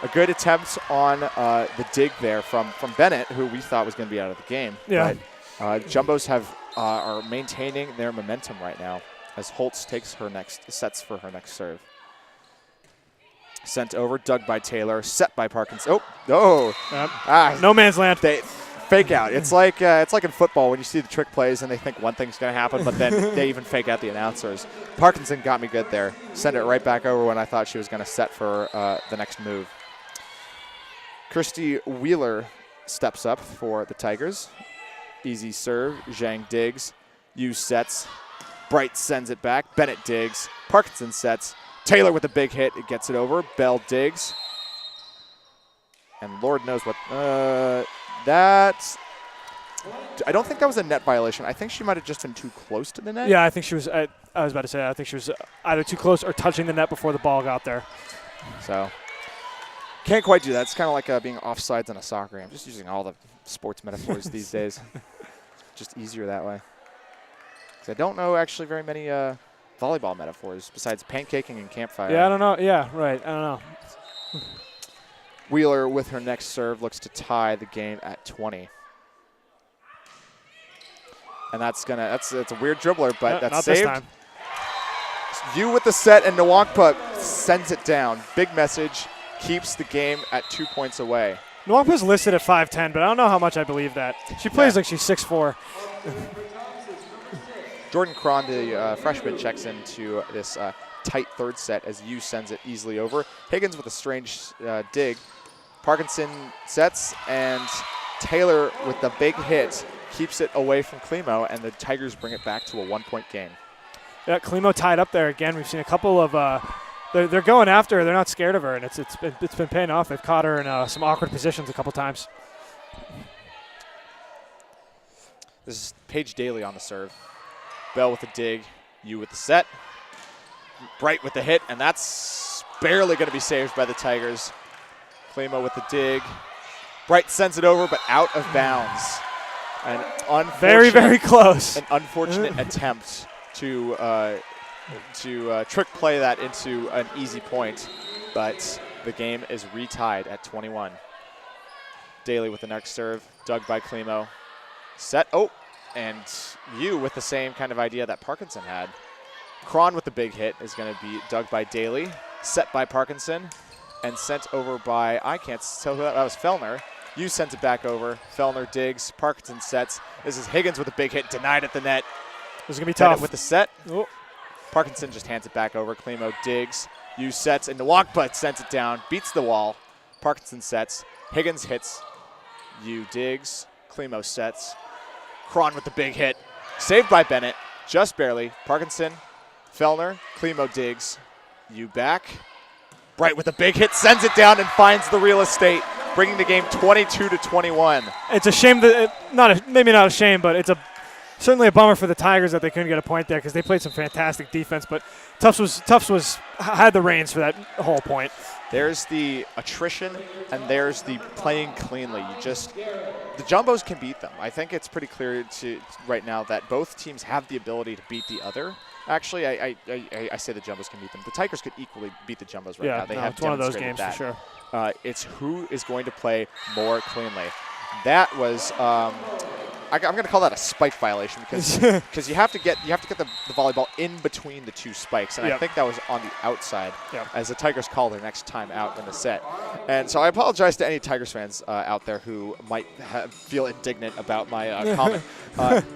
A good attempt on the dig there from Bennett, who we thought was going to be out of the game. Yeah. But Jumbos are maintaining their momentum right now as Holtz sets for her next serve. Sent over, dug by Taylor, set by Parkinson. No man's land. They fake out. It's like in football when you see the trick plays and they think one thing's going to happen, but then they even fake out the announcers. Parkinson got me good there. Sent it right back over when I thought she was going to set for the next move. Christy Wheeler steps up for the Tigers. Easy serve. Zhang digs. Yu sets. Bright sends it back. Bennett digs. Parkinson sets. Taylor with a big hit. It gets it over. Bell digs. And Lord knows what. I don't think that was a net violation. I think she might have just been too close to the net. Yeah, I think she was. I was about to say, I think she was either too close or touching the net before the ball got there. So, can't quite do that. It's kind of like being offsides in a soccer game. I'm just using all the sports metaphors these days. Just easier that way. I don't know actually very many volleyball metaphors besides pancaking and campfire. Yeah, I don't know. Yeah, right. I don't know. Wheeler with her next serve looks to tie the game at 20. And that's a weird dribbler, but that's not saved. this time. You with the set, and Nwankpa sends it down. Big message, keeps the game at 2 points away. Nwankpa's listed at 5'10", but I don't know how much I believe that. She plays like she's 6'4". Jordan Cron, the freshman, checks into this tight third set as Yu sends it easily over. Higgins with a strange dig. Parkinson sets, and Taylor with the big hit keeps it away from Klimo, and the Tigers bring it back to a 1-point game. Yeah, Klimo tied up there again. We've seen a couple of they're going after her. They're not scared of her, and it's been paying off. They've caught her in some awkward positions a couple times. This is Paige Daly on the serve. Bell with the dig, Yu with the set. Bright with the hit, and that's barely going to be saved by the Tigers. Klimo with the dig. Bright sends it over, but out of bounds. An unfortunate, very, very close. An unfortunate attempt to trick play that into an easy point, but the game is retied at 21. Daly with the next serve, dug by Klimo. Set, and Yu with the same kind of idea that Parkinson had. Cron with the big hit is going to be dug by Daly, set by Parkinson, and sent over by, I can't tell who that was, Fellner. Yu sends it back over. Fellner digs. Parkinson sets. This is Higgins with a big hit, denied at the net. This is going to be Bennett tough. with the set. Oh. Parkinson just hands it back over. Klimo digs. Yu sets, and Nwankpa sends it down. Beats the wall. Parkinson sets. Higgins hits. Yu digs. Klimo sets. Cron with the big hit. Saved by Bennett. Just barely. Parkinson. Fellner. Klimo digs. Yu back. Bright with a big hit. Sends it down and finds the real estate, bringing the game 22-21. It's a shame that maybe not a shame, but it's certainly a bummer for the Tigers that they couldn't get a point there because they played some fantastic defense. But Tufts had the reins for that whole point. There's the attrition, and there's the playing cleanly. The Jumbos can beat them. I think it's pretty clear right now that both teams have the ability to beat the other. Actually, I say the Jumbos can beat them. The Tigers could equally beat the Jumbos right now. They have it's one of those games that. for sure. It's who is going to play more cleanly. That was I'm going to call that a spike violation because you have to get the volleyball in between the two spikes, and I think that was on the outside as the Tigers call their next time out in the set. And so I apologize to any Tigers fans out there who might feel indignant about my comment.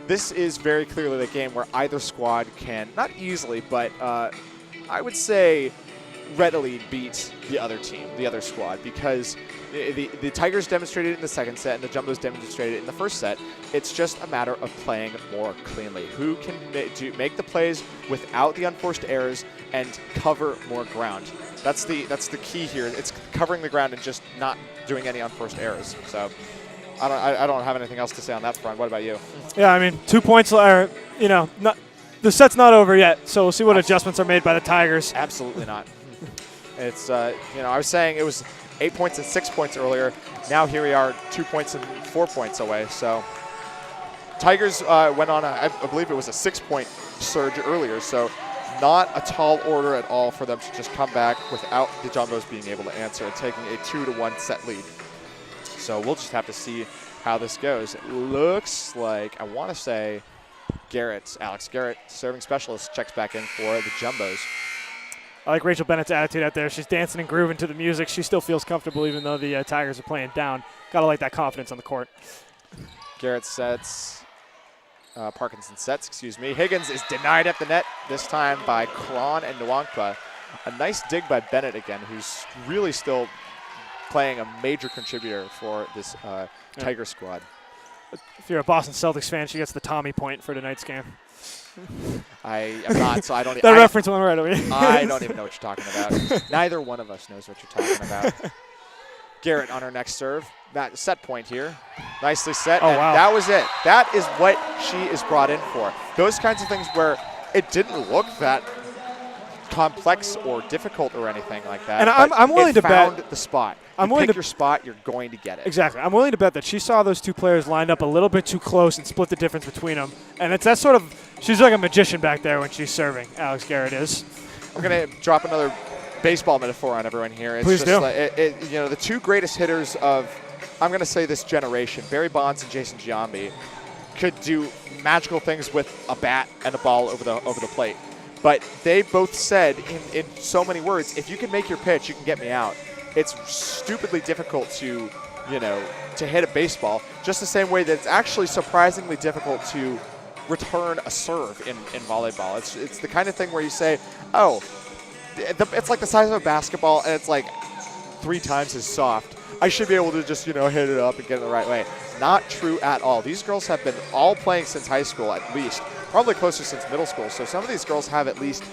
This is very clearly the game where either squad can, not easily, but I would say readily beat the other team, the other squad, because the Tigers demonstrated it in the second set and the Jumbos demonstrated it in the first set. It's just a matter of playing more cleanly. Who can make the plays without the unforced errors and cover more ground? That's the key here. It's covering the ground and just not doing any unforced errors. So I don't have anything else to say on that front. What about you? Yeah, I mean, 2 points are, the set's not over yet, so we'll see what adjustments are made by the Tigers. Absolutely not. It's, I was saying it was 8 points and 6 points earlier. Now here we are 2 points and 4 points away. So Tigers went on, I believe it was a 6-point surge earlier. So not a tall order at all for them to just come back without the Jumbos being able to answer and taking a 2-1 set lead. So we'll just have to see how this goes. It looks like, I want to say, Alex Garrett, serving specialist, checks back in for the Jumbos. I like Rachel Bennett's attitude out there. She's dancing and grooving to the music. She still feels comfortable even though the Tigers are playing down. Got to like that confidence on the court. Garrett sets. Parkinson sets, excuse me. Higgins is denied at the net, this time by Cron and Nwankpa. A nice dig by Bennett again, who's really still playing a major contributor for this Tiger squad. If you're a Boston Celtics fan, she gets the Tommy point for tonight's game. I am not, so I don't. That reference went right over here. I don't even know what you're talking about. Neither one of us knows what you're talking about. Garrett on her next serve. That set point here. Nicely set. Oh, and wow. That was it. That is what she is brought in for. Those kinds of things where it didn't look that complex or difficult or anything like that. And I'm willing to bet. Found the spot. Pick your spot, you're going to get it. Exactly. I'm willing to bet that she saw those two players lined up a little bit too close and split the difference between them. And it's that sort of, she's like a magician back there when she's serving, Alex Garrett is. I'm going to drop another baseball metaphor on everyone here. It's Please just do. Like, the two greatest hitters of, I'm going to say this generation, Barry Bonds and Jason Giambi, could do magical things with a bat and a ball over the plate. But they both said in so many words, if you can make your pitch, you can get me out. It's stupidly difficult to, to hit a baseball, just the same way that it's actually surprisingly difficult to return a serve in volleyball. It's the kind of thing where you say, oh, it's like the size of a basketball, and it's like 3 times as soft. I should be able to just, hit it up and get it the right way. Not true at all. These girls have been all playing since high school at least, probably closer since middle school. So some of these girls have at least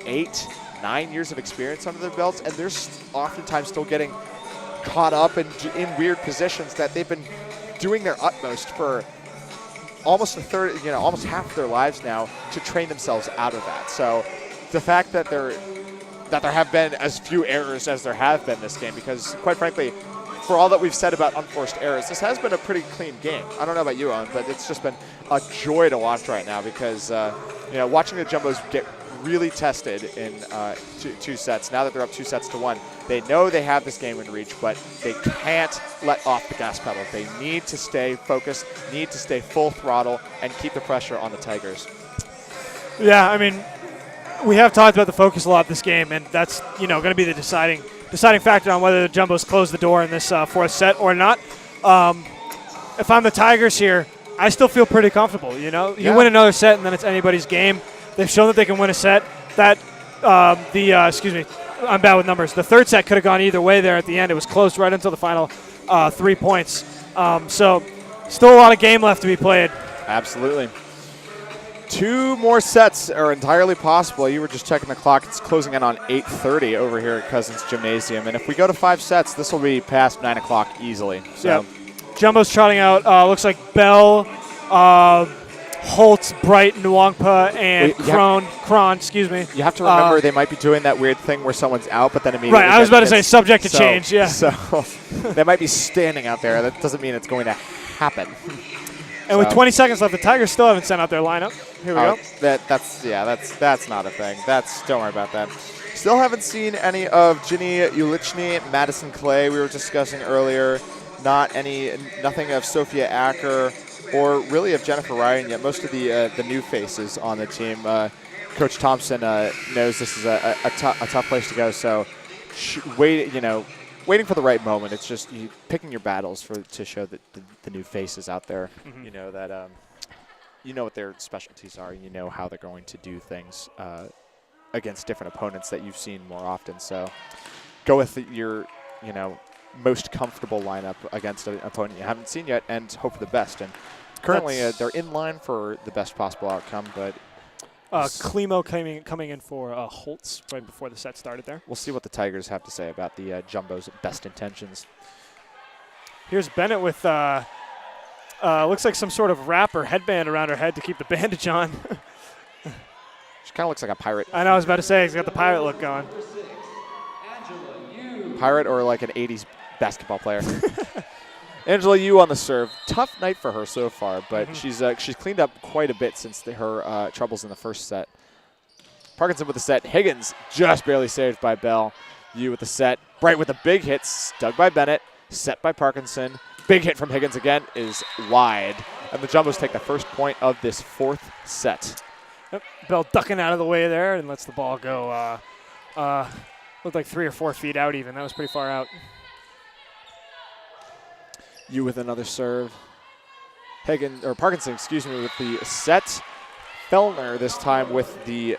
8, 9 years of experience under their belts, and they're oftentimes still getting caught up in weird positions that they've been doing their utmost for almost almost half of their lives now to train themselves out of that. So the fact that there have been as few errors as there have been this game, because quite frankly, for all that we've said about unforced errors, this has been a pretty clean game. I don't know about you, Owen, but it's just been a joy to watch right now because, watching the Jumbos get really tested in two sets. Now that they're up 2-1, they know they have this game in reach, but they can't let off the gas pedal. They need to stay focused, need to stay full throttle, and keep the pressure on the Tigers. Yeah, I mean, we have talked about the focus a lot this game, and that's going to be the deciding factor on whether the Jumbos close the door in this fourth set or not. If I'm the Tigers here, I still feel pretty comfortable. You win another set, and then it's anybody's game. They've shown that they can win a set. That I'm bad with numbers. The third set could have gone either way there at the end. It was close right until the final 3 points. So still a lot of game left to be played. Absolutely. 2 more sets are entirely possible. You were just checking the clock. It's closing in on 8:30 over here at Cousins Gymnasium. And if we go to 5 sets, this will be past 9 o'clock easily. So. Jumbo's trotting out. Looks like Bell, Holtz, Bright, Nwangpa, and Kron, excuse me. You have to remember they might be doing that weird thing where someone's out, but then immediately. Right, I was about to say subject to change, yeah. So they might be standing out there. That doesn't mean it's going to happen. And with 20 seconds left, the Tigers still haven't sent out their lineup. Here we go. That's not a thing. Don't worry about that. Still haven't seen any of Ginny Ulichny, Madison Clay we were discussing earlier. Nothing of Sophia Acker or really of Jennifer Ryan yet. Most of the new faces on the team. Coach Thompson knows this is a tough place to go. So waiting for the right moment. It's just picking your battles to show that the new faces out there. Mm-hmm. You know what their specialties are. You know how they're going to do things against different opponents that you've seen more often. So go with your most comfortable lineup against an opponent you haven't seen yet, and hope for the best. And currently, they're in line for the best possible outcome, but. Klimo coming in for Holtz right before the set started there. We'll see what the Tigers have to say about the Jumbo's best intentions. Here's Bennett with looks like some sort of wrap or headband around her head to keep the bandage on. She kind of looks like a pirate. I know, I was about to say, he's got the pirate look going. Pirate or like an 80s basketball player. Angela Yu on the serve. Tough night for her so far, but she's cleaned up quite a bit since her troubles in the first set. Parkinson with the set. Higgins just barely saved by Bell. Yu with the set. Bright with a big hit. Dug by Bennett. Set by Parkinson. Big hit from Higgins again is wide. And the Jumbos take the first point of this fourth set. Yep. Bell ducking out of the way there and lets the ball go. Looked like 3 or 4 feet out even. That was pretty far out. Yu with another serve. Parkinson, with the set. Fellner this time with the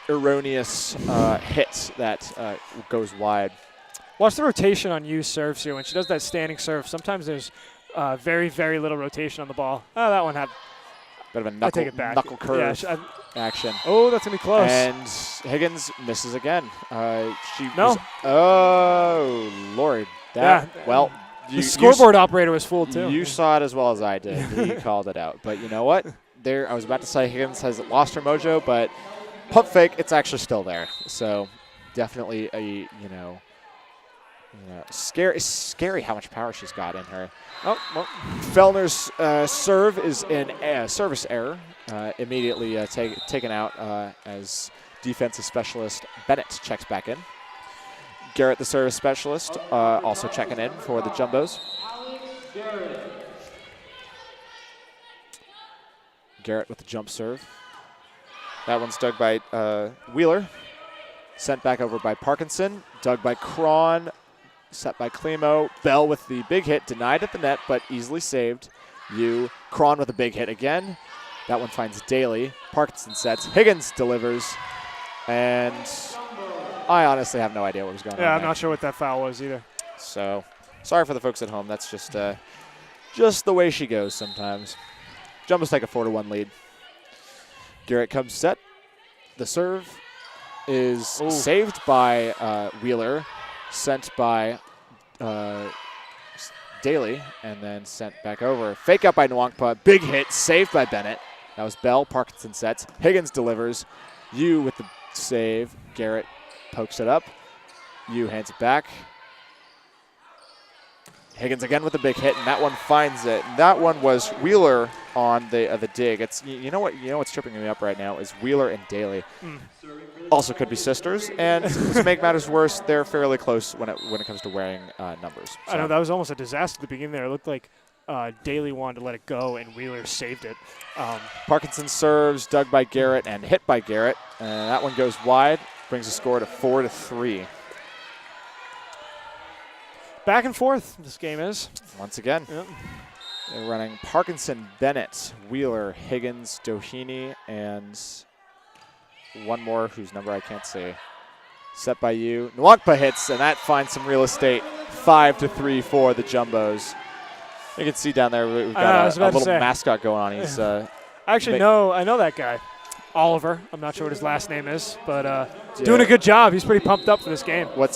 erroneous hit that goes wide. Watch the rotation on Yu's serves here. When she does that standing serve, sometimes there's very, very little rotation on the ball. Oh, that one had bit of a knuckle curve action. Oh, that's going to be close. And Higgins misses again. Oh, Lord. The scoreboard operator was fooled, too. You saw it as well as I did. He called it out. But you know what? I was about to say Higgins has lost her mojo, but pump fake, it's actually still there. So definitely scary how much power she's got in her. Oh, well. Fellner's serve is an service error. Immediately taken out as defensive specialist Bennett checks back in. Garrett, the service specialist, also checking in for the Jumbos. Garrett with the jump serve. That one's dug by Wheeler. Sent back over by Parkinson. Dug by Cron. Set by Klimo. Bell with the big hit. Denied at the net, but easily saved. Cron with a big hit again. That one finds Daly. Parkinson sets. Higgins delivers. And I honestly have no idea what was going on. Yeah, I'm there. not sure what that foul was either. So, sorry for the folks at home. That's just the way she goes sometimes. Jumbos take a 4-1 lead. Garrett comes set. The serve is saved by Wheeler, sent by Daly, and then sent back over. Fake out by Nwangpa. Big hit, saved by Bennett. That was Bell. Parkinson sets. Higgins delivers. With the save. Garrett pokes it up. Hands it back. Higgins again with the big hit, and that one finds it. And that one was Wheeler on the dig. It's you know what's tripping me up right now is Wheeler and Daly. Also could be sisters, and to make matters worse, they're fairly close when it comes to wearing numbers. So. I know that was almost a disaster at the beginning there. It looked like Daly wanted to let it go, and Wheeler saved it. Parkinson serves, dug by Garrett and hit by Garrett, and that one goes wide, brings the score to 4-3. Back and forth, this game is. Once again. Yep. They're running Parkinson, Bennett, Wheeler, Higgins, Doheny, and one more whose number I can't see. Set by you. Nwangpa hits, and that finds some real estate. 5-3 for the Jumbos. You can see down there we've got a little mascot going on. He's I know that guy. Oliver. I'm not sure what his last name is, but doing a good job. He's pretty pumped up for this game. What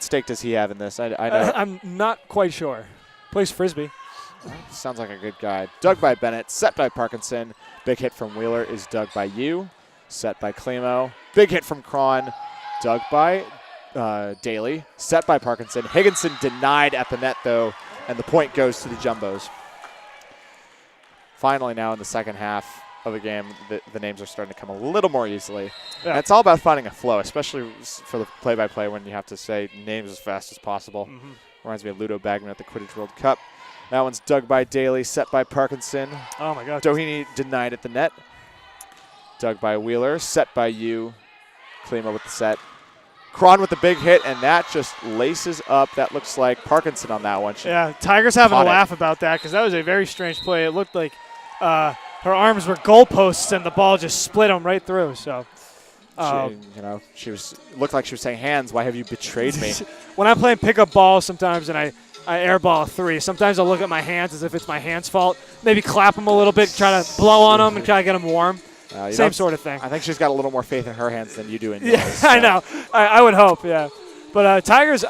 stake does he have in this? I know. I'm not quite sure. Plays Frisbee. Sounds like a good guy. Dug by Bennett, set by Parkinson. Big hit from Wheeler is dug by you. Set by Klimo. Big hit from Cron. Dug by Daly. Set by Parkinson. Higginson denied at the net, though, and the point goes to the Jumbos. Finally, now in the second half of the game, the names are starting to come a little more easily. Yeah. And it's all about finding a flow, especially for the play-by-play when you have to say names as fast as possible. Mm-hmm. Reminds me of Ludo Bagman at the Quidditch World Cup. That one's dug by Daly, set by Parkinson. Oh, my God. Doheny denied at the net. Dug by Wheeler, set by you. Klima with the set. Cron with the big hit, and that just laces up. That looks like Parkinson on that one. Tigers having a laugh about that because that was a very strange play. It looked like her arms were goalposts, and the ball just split them right through. So, she looked like she was saying, "Hands, why have you betrayed me?" When I'm playing pickup ball, sometimes and I airball a 3. Sometimes I'll look at my hands as if it's my hand's fault. Maybe clap them a little bit, try to blow on them, and try to get them warm. Same sort of thing. I think she's got a little more faith in her hands than you do in yours. Yeah, so. I know. I would hope, yeah. But Tigers,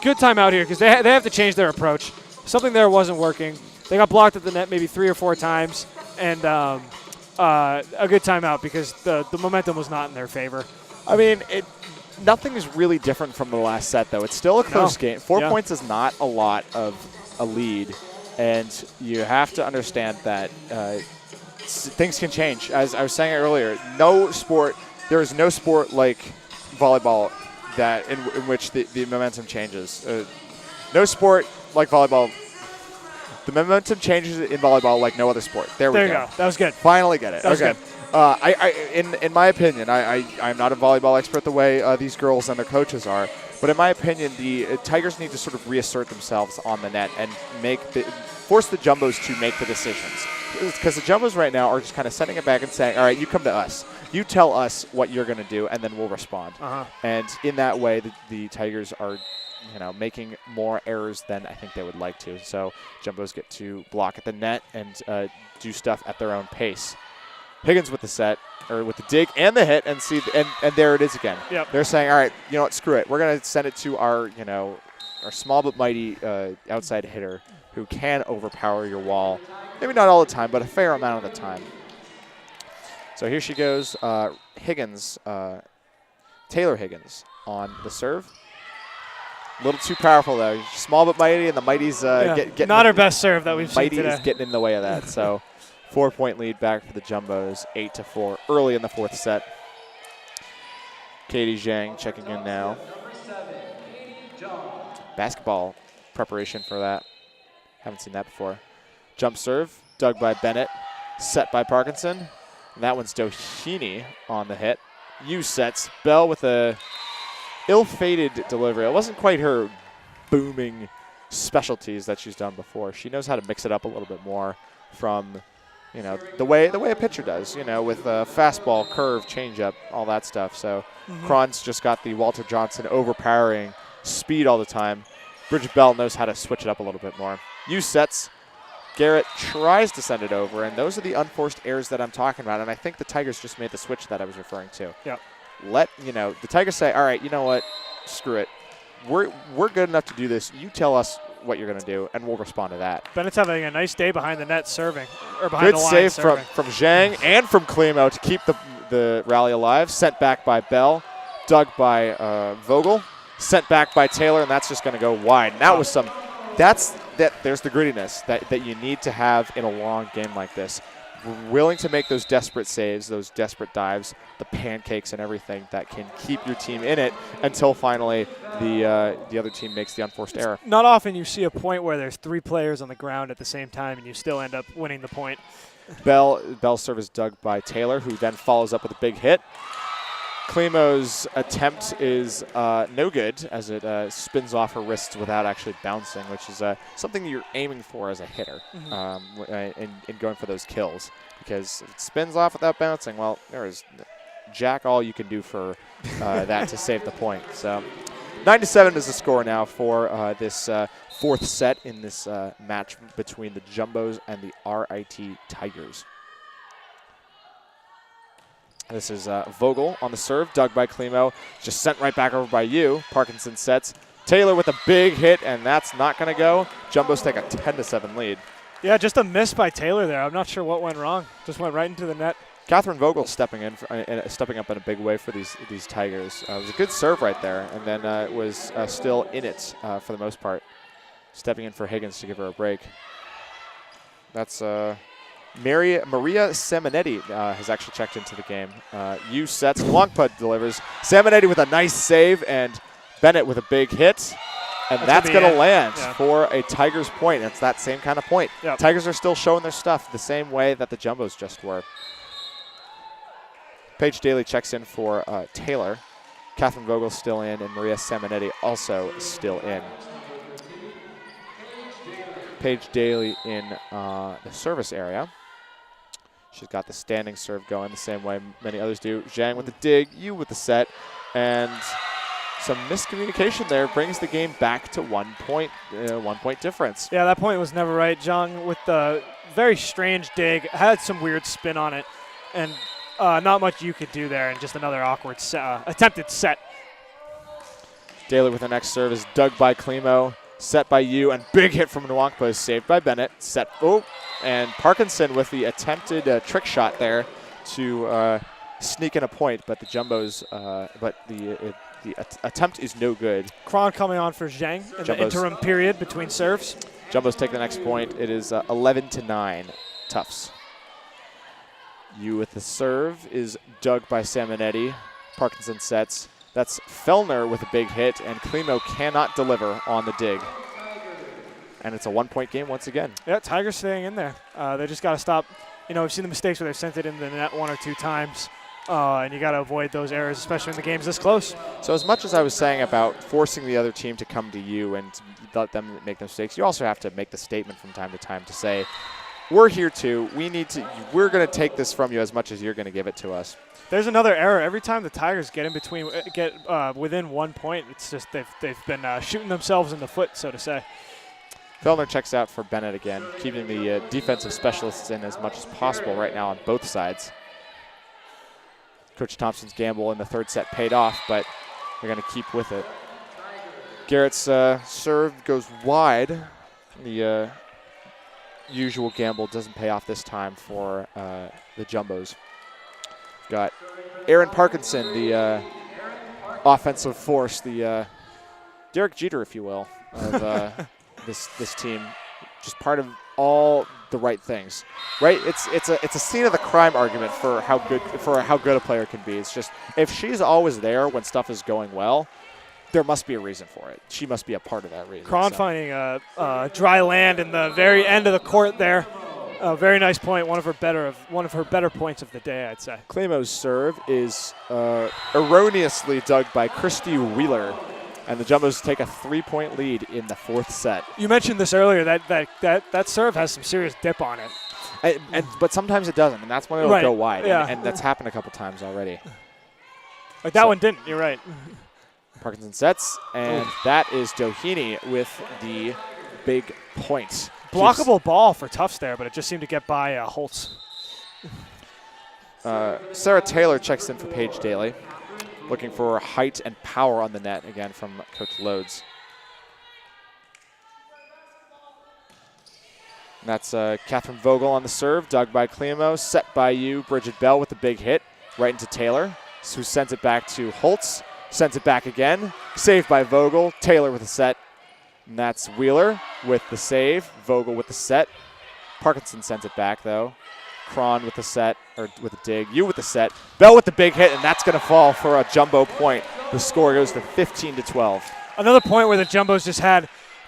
good time out here because they have to change their approach. Something there wasn't working. They got blocked at the net maybe 3 or 4 times, and a good timeout because the momentum was not in their favor. I mean, nothing is really different from the last set, though. It's still a close game. 4 points is not a lot of a lead, and you have to understand that things can change. As I was saying earlier, there is no sport like volleyball that in which the momentum changes. No sport like volleyball. The momentum changes in volleyball like no other sport. There we go. That was good. Finally get it. That was good. In my opinion, I'm not a volleyball expert the way these girls and their coaches are, but in my opinion, the Tigers need to sort of reassert themselves on the net and force the Jumbos to make the decisions. Because the Jumbos right now are just kind of sending it back and saying, all right, you come to us. You tell us what you're going to do, and then we'll respond. Uh-huh. And in that way, the Tigers are making more errors than I think they would like to. So Jumbos get to block at the net and do stuff at their own pace. Higgins with the set, or with the dig and the hit, and there it is again. Yep. They're saying, all right, you know what, screw it. We're going to send it to our small but mighty outside hitter who can overpower your wall. Maybe not all the time, but a fair amount of the time. So here she goes, Higgins, Taylor Higgins on the serve. A little too powerful, though. Small but mighty, and the mighty's getting not her best serve that we've seen today. Mighty is getting in the way of that. So 4-point lead back for the Jumbos, 8-4 early in the 4th set. Katie Zhang checking in now. Basketball preparation for that. Haven't seen that before. Jump serve, dug by Bennett. set by Parkinson. And that one's Doheny on the hit. Yu sets. Bell with a ill-fated delivery. It wasn't quite her booming specialties that she's done before. She knows how to mix it up a little bit more from, the way a pitcher does, with fastball, curve, changeup, all that stuff. So Cron's just got the Walter Johnson overpowering speed all the time. Bridget Bell knows how to switch it up a little bit more. Yu sets. Garrett tries to send it over, and those are the unforced errors that I'm talking about. And I think the Tigers just made the switch that I was referring to. Yep. The Tigers say, all right, you know what? Screw it. We're good enough to do this. You tell us what you're going to do, and we'll respond to that. Bennett's having a nice day behind the net serving, or behind Good the line save serving. from Zhang and from Klimo to keep the rally alive. Sent back by Bell, dug by Vogel, sent back by Taylor, and that's just going to go wide. And that was there's the grittiness that you need to have in a long game like this. We're willing to make those desperate saves, those desperate dives, the pancakes and everything that can keep your team in it until finally the other team makes the unforced error. Not often you see a point where there's 3 players on the ground at the same time and you still end up winning the point. Bell's serve is dug by Taylor, who then follows up with a big hit. Klimo's attempt is no good as it spins off her wrists without actually bouncing, which is something you're aiming for as a hitter in going for those kills. Because if it spins off without bouncing, well, there is jack all you can do for that to save the point. So 9-7 is the score now for this fourth set in this match between the Jumbos and the RIT Tigers. This is Vogel on the serve, dug by Klimo, just sent right back over by Yu. Parkinson sets. Taylor with a big hit, and that's not going to go. Jumbos take a 10-7 lead. Yeah, just a miss by Taylor there. I'm not sure what went wrong. Just went right into the net. Catherine Vogel stepping up in a big way for these Tigers. It was a good serve right there, and then it was still in it for the most part. Stepping in for Higgins to give her a break. That's Maria Simonetti has actually checked into the game. Yu sets, long putt delivers. Simonetti with a nice save, and Bennett with a big hit. And that's going to land for a Tigers point. It's that same kind of point. Yep. Tigers are still showing their stuff the same way that the Jumbos just were. Paige Daly checks in for Taylor. Catherine Vogel still in, and Maria Simonetti also still in. Paige Daly in the service area. She's got the standing serve going the same way many others do. Zhang with the dig, Yu with the set, and some miscommunication there brings the game back to 1 point difference. Yeah, that point was never right. Zhang with the very strange dig, had some weird spin on it, and not much you could do there, and just another awkward attempted set. Daly with the next serve is dug by Klimo, set by Yu, and big hit from Nwankpa is saved by Bennett. And Parkinson with the attempted trick shot there to sneak in a point, but the Jumbos, the attempt is no good. Cron coming on for Zhang in the interim period between serves. Jumbos take the next point. It is 11-9, Tufts. Yu with the serve is dug by Simonetti. Parkinson sets. That's Fellner with a big hit, and Klimo cannot deliver on the dig. And it's a 1 point game once again. Yeah, Tigers staying in there. They just got to stop. We've seen the mistakes where they've sent it in the net 1 or 2 times, and you got to avoid those errors, especially when the game's this close. So as much as I was saying about forcing the other team to come to you and let them make mistakes, you also have to make the statement from time to time to say, we're here too. We're going to take this from you as much as you're going to give it to us. There's another error. Every time the Tigers get within 1 point, it's just they've been shooting themselves in the foot, so to say. Fellner checks out for Bennett again, keeping the defensive specialists in as much as possible right now on both sides. Coach Thompson's gamble in the third set paid off, but they're going to keep with it. Garrett's serve goes wide. The usual gamble doesn't pay off this time for the Jumbos. Got Aaron Parkinson, the offensive force, the Derek Jeter, if you will, of this team, just part of all the right things, right? It's a scene of the crime argument for how good a player can be. It's just if she's always there when stuff is going well, there must be a reason for it. She must be a part of that reason. Cron finding dry land in the very end of the court there. A very nice point. One of her better points of the day, I'd say. Klimo's serve is erroneously dug by Christy Wheeler, and the Jumbos take a 3-point lead in the 4th set. You mentioned this earlier. That serve has some serious dip on it. But sometimes it doesn't, and that's when it'll Right. go wide. Yeah. And that's happened a couple times already. Like that one didn't. You're right. Parkinson sets, and that is Doheny with the big point. Blockable ball for Tufts there, but it just seemed to get by Holtz. Sarah Taylor checks in for Paige Daly, looking for height and power on the net, again from Coach Loads. And that's Catherine Vogel on the serve, dug by Climo, set by you. Bridget Bell with the big hit, right into Taylor, who sends it back to Holtz, sends it back again, saved by Vogel. Taylor with a set, and that's Wheeler with the save, Vogel with the set. Parkinson sends it back, though. Cron with the set, or with a dig. You with the set. Bell with the big hit, and that's going to fall for a jumbo point. The score goes to 15-12. Another point where the Jumbos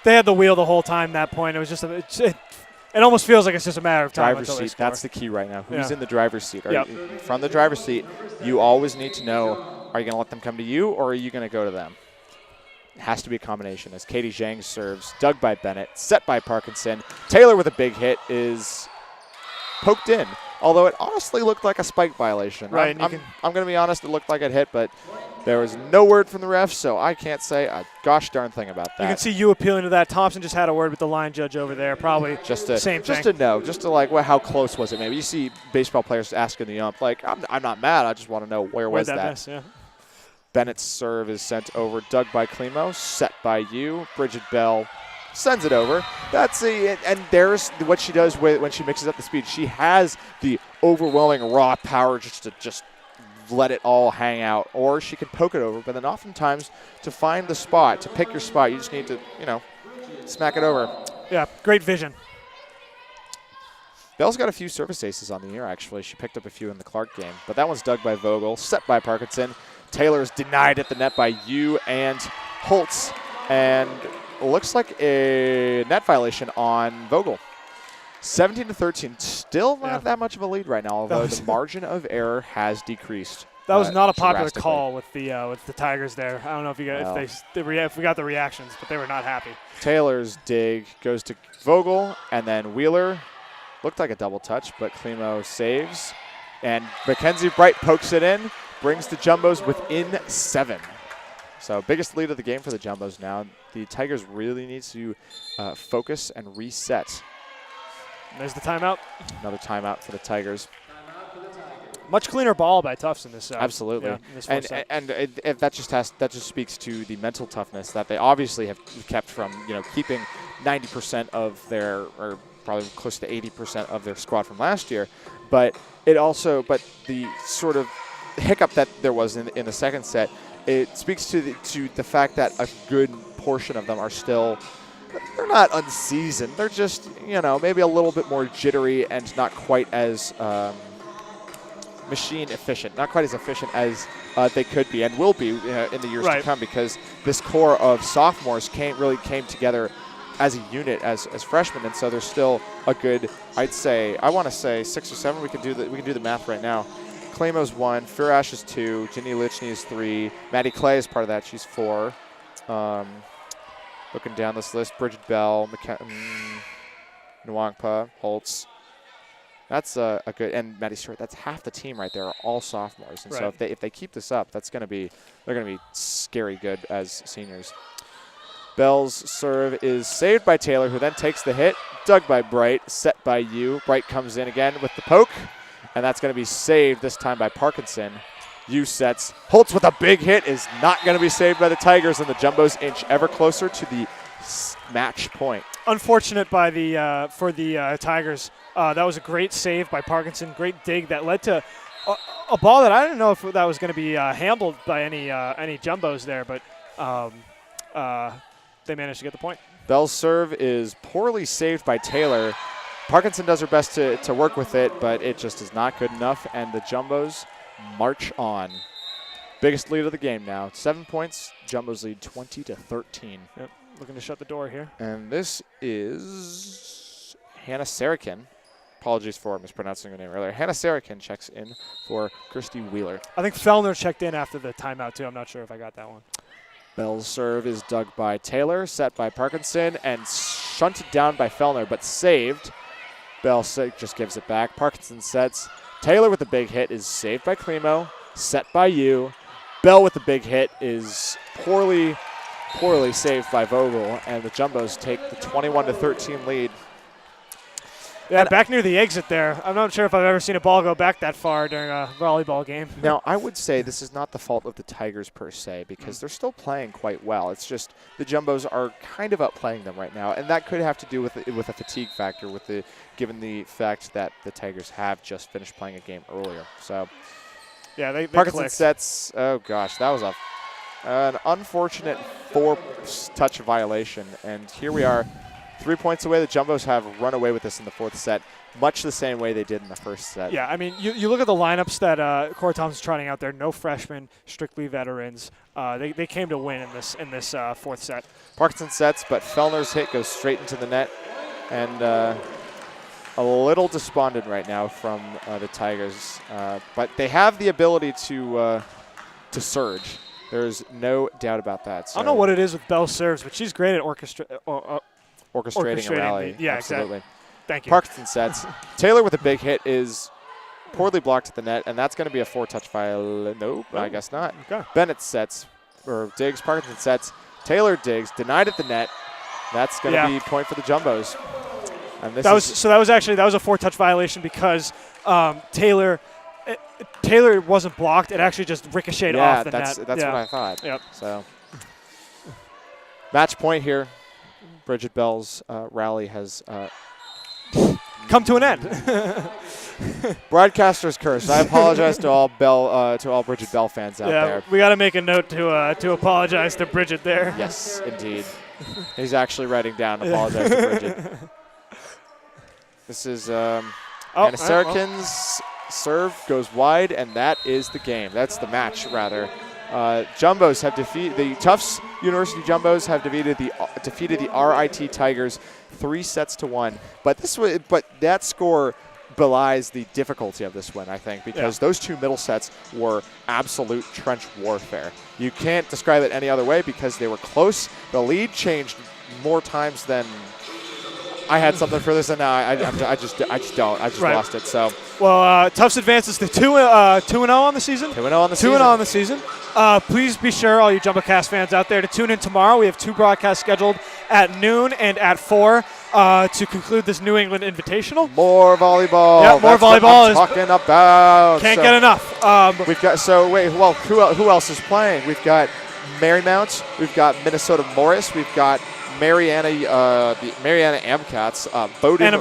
they had the wheel the whole time. That point, it was just it almost feels like it's just a matter of time. Driver's until they seat. score. That's the key right now. Who's Yeah. in the driver's seat? Yep. From the driver's seat, you always need to know: are you going to let them come to you, or are you going to go to them? It has to be a combination. As Katie Zhang serves, dug by Bennett, set by Parkinson. Taylor with a big hit is poked in, although it honestly looked like a spike violation. Right, I'm going to be honest, it looked like it hit, but there was no word from the ref, so I can't say a gosh darn thing about that. You can see you appealing to that. Thompson just had a word with the line judge over there. Probably Just to same just thing. to know, just to like, well, how close was it? Maybe you see baseball players asking the ump, like, I'm not mad. I just want to know where was that. Miss? Yeah. Bennett's serve is sent over, dug by Climo, set by you. Bridget Bell sends it over. And there's what she does when she mixes up the speed. She has the overwhelming raw power just to let it all hang out, or she can poke it over. But then oftentimes to find the spot, to pick your spot, you just need to, smack it over. Yeah, great vision. Bell's got a few service aces on the year, actually. She picked up a few in the Clark game. But that one's dug by Vogel, set by Parkinson. Taylor's denied at the net by you and Holtz. And looks like a net violation on Vogel. 17-13. Still not that much of a lead right now, although the margin of error has decreased. That was not a popular drastically. call with the Tigers there. I don't know if you got if we got the reactions, but they were not happy. Taylor's dig goes to Vogel, and then Wheeler. Looked like a double touch, but Climo saves. And Mackenzie Bright pokes it in, brings the Jumbos within 7. So biggest lead of the game for the Jumbos now. The Tigers really need to focus and reset. There's the timeout. Another timeout for the Tigers. Much cleaner ball by Tufts in this. Absolutely, in this first set. and that just speaks to the mental toughness that they obviously have kept from keeping 90% of their, or probably close to 80% of their squad from last year, but the sort of hiccup that there was in the second set, it speaks to the fact that a good portion of them are still. They're not unseasoned. They're just, maybe a little bit more jittery and not quite as machine efficient, not quite as efficient as they could be and will be in the years to come, because this core of sophomores came together as a unit as freshmen, and so there's still a good, I want to say 6 or 7. We can do the math right now. Klimo's 1, Firash is 2, Ginny Lichny is 3, Maddie Clay is part of that. She's 4. Looking down this list, Bridget Bell, Nwangpa, Holtz. That's a good, and Maddie Stewart. That's half the team right there, are all sophomores. And so if they keep this up, they're going to be scary good as seniors. Bell's serve is saved by Taylor, who then takes the hit, dug by Bright, set by you. Bright comes in again with the poke, and that's going to be saved this time by Parkinson. You sets. Holtz with a big hit is not going to be saved by the Tigers, and the Jumbos inch ever closer to the match point. Unfortunate for the Tigers. That was a great save by Parkinson. Great dig that led to a ball that I didn't know if that was going to be handled by any Jumbos there, but they managed to get the point. Bell's serve is poorly saved by Taylor. Parkinson does her best to work with it, but it just is not good enough, and the Jumbos march on. Biggest lead of the game now. 7 points. Jumbos lead 20-13. Yep. Looking to shut the door here. And this is Hannah Sarakin, Apologies for mispronouncing her name earlier. Hannah Sarakin checks in for Christy Wheeler. I think Fellner checked in after the timeout, too. I'm not sure if I got that one. Bell's serve is dug by Taylor, set by Parkinson, and shunted down by Fellner, but saved. Bell just gives it back. Parkinson sets. Taylor with the big hit is saved by Klimo, set by Yu. Bell with the big hit is poorly saved by Vogel, and the Jumbos take the 21-13 lead. Yeah, back near the exit there. I'm not sure if I've ever seen a ball go back that far during a volleyball game. Now, I would say this is not the fault of the Tigers per se, because they're still playing quite well. It's just the Jumbos are kind of outplaying them right now, and that could have to do with a fatigue factor, given the fact that the Tigers have just finished playing a game earlier. So, yeah, they Parkinson clicked. sets. Oh gosh, that was an unfortunate 4-touch violation, and here we are. 3 points away. The Jumbos have run away with this in the fourth set, much the same way they did in the first set. Yeah, I mean, you look at the lineups that Corey Thompson's trotting out there. No freshmen, strictly veterans. They came to win in this fourth set. Parkinson sets, but Fellner's hit goes straight into the net, and a little despondent right now from the Tigers. But they have the ability to surge. There's no doubt about that. So I don't know what it is with Bell serves, but she's great at orchestrating a rally. Yeah, absolutely. Exactly. Thank you. Parkinson sets. Taylor with a big hit is poorly blocked at the net, and that's going to be a 4-touch violation. Nope, I guess not. Okay. Bennett sets, or digs. Parkinson sets. Taylor digs, denied at the net. That's going to be point for the Jumbos. And that was a 4-touch violation because Taylor wasn't blocked. It actually just ricocheted off the net. That's what I thought. Yep. So match point here. Bridget Bell's rally has come to an end. Broadcaster's curse. I apologize to all Bridget Bell fans out there. We got to make a note to apologize to Bridget there. Yes, indeed. He's actually writing down apologize to Bridget. This is Anna Sarakin's serve goes wide, and that is the game. That's the match, rather. Jumbos have defeated the Tufts University Jumbos have defeated the RIT Tigers 3-1. But that score belies the difficulty of this win, I think, because those two middle sets were absolute trench warfare. You can't describe it any other way because they were close. The lead changed more times than I had something for this, and now I just don't. I just lost it. So. Well, Tufts advances to 2-0 on the season. 2-0 on the season. 2-0 on the season. Please be sure, all you JumboCast fans out there, to tune in tomorrow. We have 2 broadcasts scheduled at noon and at 4 to conclude this New England Invitational. More volleyball. Yeah, more volleyball. That's what I'm talking about. Can't get enough. We've got who else is playing? We've got Marymount. We've got Minnesota Morris. We've got Mariana Amcats, Bowdoin.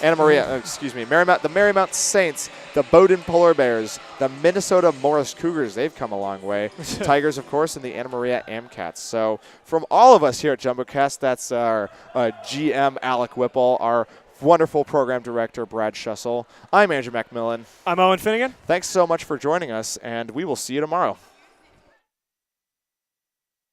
Anna Maria, excuse me. The Marymount Saints, the Bowdoin Polar Bears, the Minnesota Morris Cougars. They've come a long way. Tigers, of course, and the Anna Maria Amcats. So from all of us here at JumboCast, that's our GM, Alec Whipple, our wonderful program director, Brad Schussel. I'm Andrew McMillan. I'm Owen Finnegan. Thanks so much for joining us, and we will see you tomorrow.